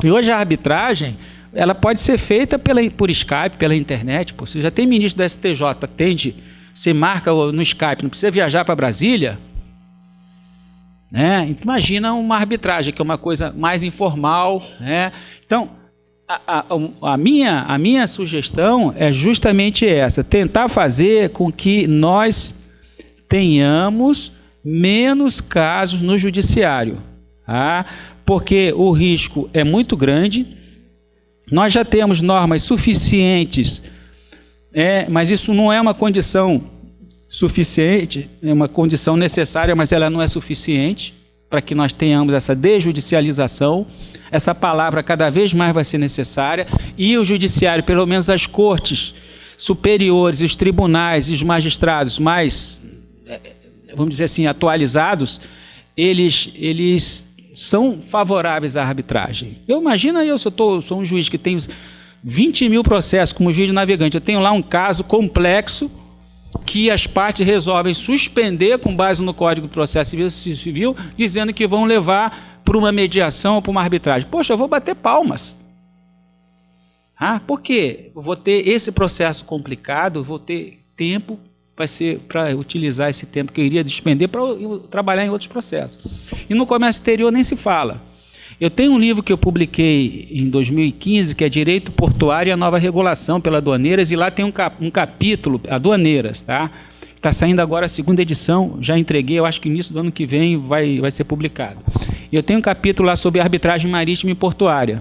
E hoje a arbitragem, ela pode ser feita por Skype, pela internet. Você já tem ministro da STJ, atende, você marca no Skype, não precisa viajar para Brasília. Né? Imagina uma arbitragem, que é uma coisa mais informal. Né? Então, a minha sugestão é justamente essa, tentar fazer com que nós tenhamos menos casos no judiciário. Tá? Porque o risco é muito grande. Nós já temos normas suficientes, mas isso não é uma condição suficiente, é uma condição necessária, mas ela não é suficiente para que nós tenhamos essa desjudicialização. Essa palavra cada vez mais vai ser necessária, e o judiciário, pelo menos as cortes superiores, os tribunais e os magistrados mais, vamos dizer assim, atualizados, eles são favoráveis à arbitragem. Eu imagino, sou um juiz que tem 20 mil processos como juiz de navegante. Eu tenho lá um caso complexo que as partes resolvem suspender com base no Código de Processo Civil, dizendo que vão levar para uma mediação ou para uma arbitragem. Poxa, eu vou bater palmas. Por quê? Eu vou ter esse processo complicado, vou ter tempo para utilizar esse tempo que eu iria despender para trabalhar em outros processos. E no comércio exterior nem se fala. Eu tenho um livro que eu publiquei em 2015, que é Direito Portuário e a Nova Regulação pela Aduaneiras, e lá tem um capítulo, Aduaneiras, tá? Está saindo agora a 2ª edição, já entreguei, eu acho que início do ano que vem vai ser publicado. E eu tenho um capítulo lá sobre arbitragem marítima e portuária.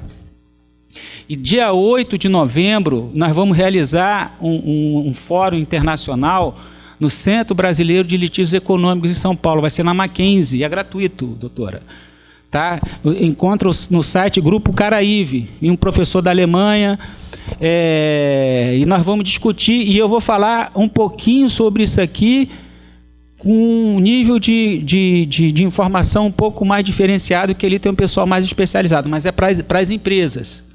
E dia 8 de novembro, nós vamos realizar um fórum internacional no Centro Brasileiro de Litígios Econômicos em São Paulo. Vai ser na Mackenzie, é gratuito, doutora. Tá? Encontra no site Grupo Caraíve, e um professor da Alemanha, e nós vamos discutir, e eu vou falar um pouquinho sobre isso aqui, com um nível de informação um pouco mais diferenciado, que ele tem um pessoal mais especializado, mas é para as empresas.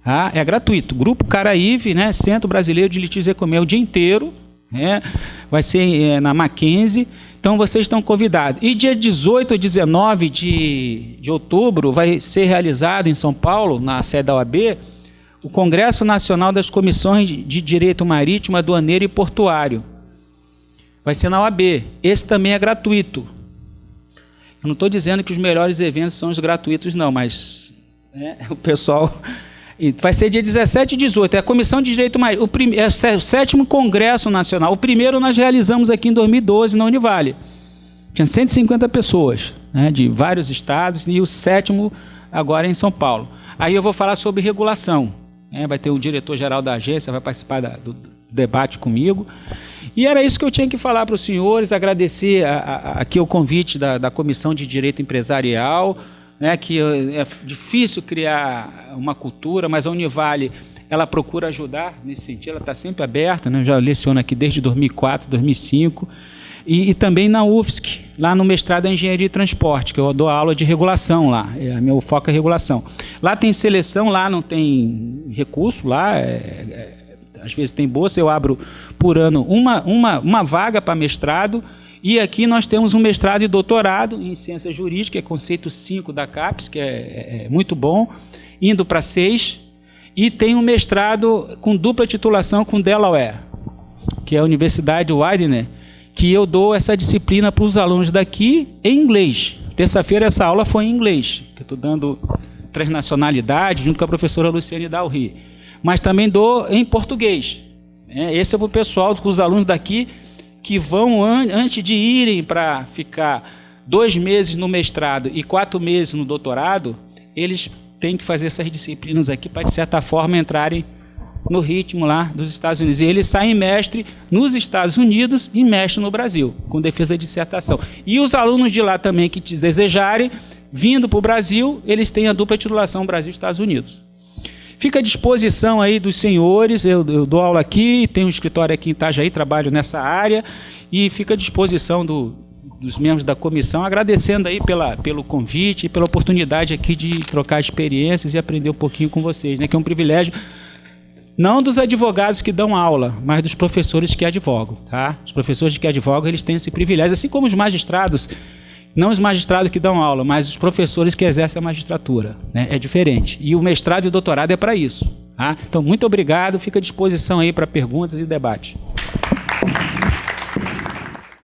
Tá? É gratuito. Grupo Caraíve, né? Centro Brasileiro de Litígios Econômicos, o dia inteiro, né? Vai ser na Mackenzie. Então, vocês estão convidados. E dia 18 e 19 de outubro vai ser realizado em São Paulo, na sede da OAB, o Congresso Nacional das Comissões de Direito Marítimo, Aduaneiro e Portuário. Vai ser na OAB. Esse também é gratuito. Eu não estou dizendo que os melhores eventos são os gratuitos, não, mas o pessoal... Vai ser dia 17 e 18, é a Comissão de Direito Marítimo, é o 7º Congresso Nacional. O primeiro nós realizamos aqui em 2012, na Univale. Tinha 150 pessoas, né, de vários estados, e o 7º agora é em São Paulo. Aí eu vou falar sobre regulação. Vai ter o diretor-geral da agência, vai participar do debate comigo. E era isso que eu tinha que falar para os senhores, agradecer aqui o convite da Comissão de Direito Empresarial, que é difícil criar uma cultura, mas a Univale, ela procura ajudar nesse sentido, ela está sempre aberta, né? Eu já leciono aqui desde 2004, 2005, e também na UFSC, lá no mestrado em Engenharia e Transporte, que eu dou aula de regulação lá, meu foco é regulação. Lá tem seleção, lá não tem recurso, lá às vezes tem bolsa, eu abro por ano uma vaga para mestrado. E aqui nós temos um mestrado e doutorado em Ciência Jurídica, que é conceito 5 da CAPES, que é muito bom, indo para 6. E tem um mestrado com dupla titulação com Delaware, que é a Universidade Widener, que eu dou essa disciplina para os alunos daqui em inglês. Terça-feira essa aula foi em inglês, que eu estou dando transnacionalidade, junto com a professora Luciane Dalry. Mas também dou em português. Esse é para o pessoal, para os alunos daqui, que vão, antes de irem para ficar 2 meses no mestrado e 4 meses no doutorado, eles têm que fazer essas disciplinas aqui para, de certa forma, entrarem no ritmo lá dos Estados Unidos. E eles saem mestre nos Estados Unidos e mestre no Brasil, com defesa de dissertação. E os alunos de lá também que desejarem, vindo para o Brasil, eles têm a dupla titulação Brasil e Estados Unidos. Fica à disposição aí dos senhores, eu dou aula aqui, tenho um escritório aqui em Itajaí, trabalho nessa área, e fica à disposição dos membros da comissão, agradecendo aí pelo convite e pela oportunidade aqui de trocar experiências e aprender um pouquinho com vocês, né, que é um privilégio, não dos advogados que dão aula, mas dos professores que advogam. Tá? Os professores que advogam, eles têm esse privilégio, assim como os magistrados. Não os magistrados que dão aula, mas os professores que exercem a magistratura. Né? É diferente. E o mestrado e o doutorado é para isso. Tá? Então, muito obrigado. Fica à disposição aí para perguntas e debate.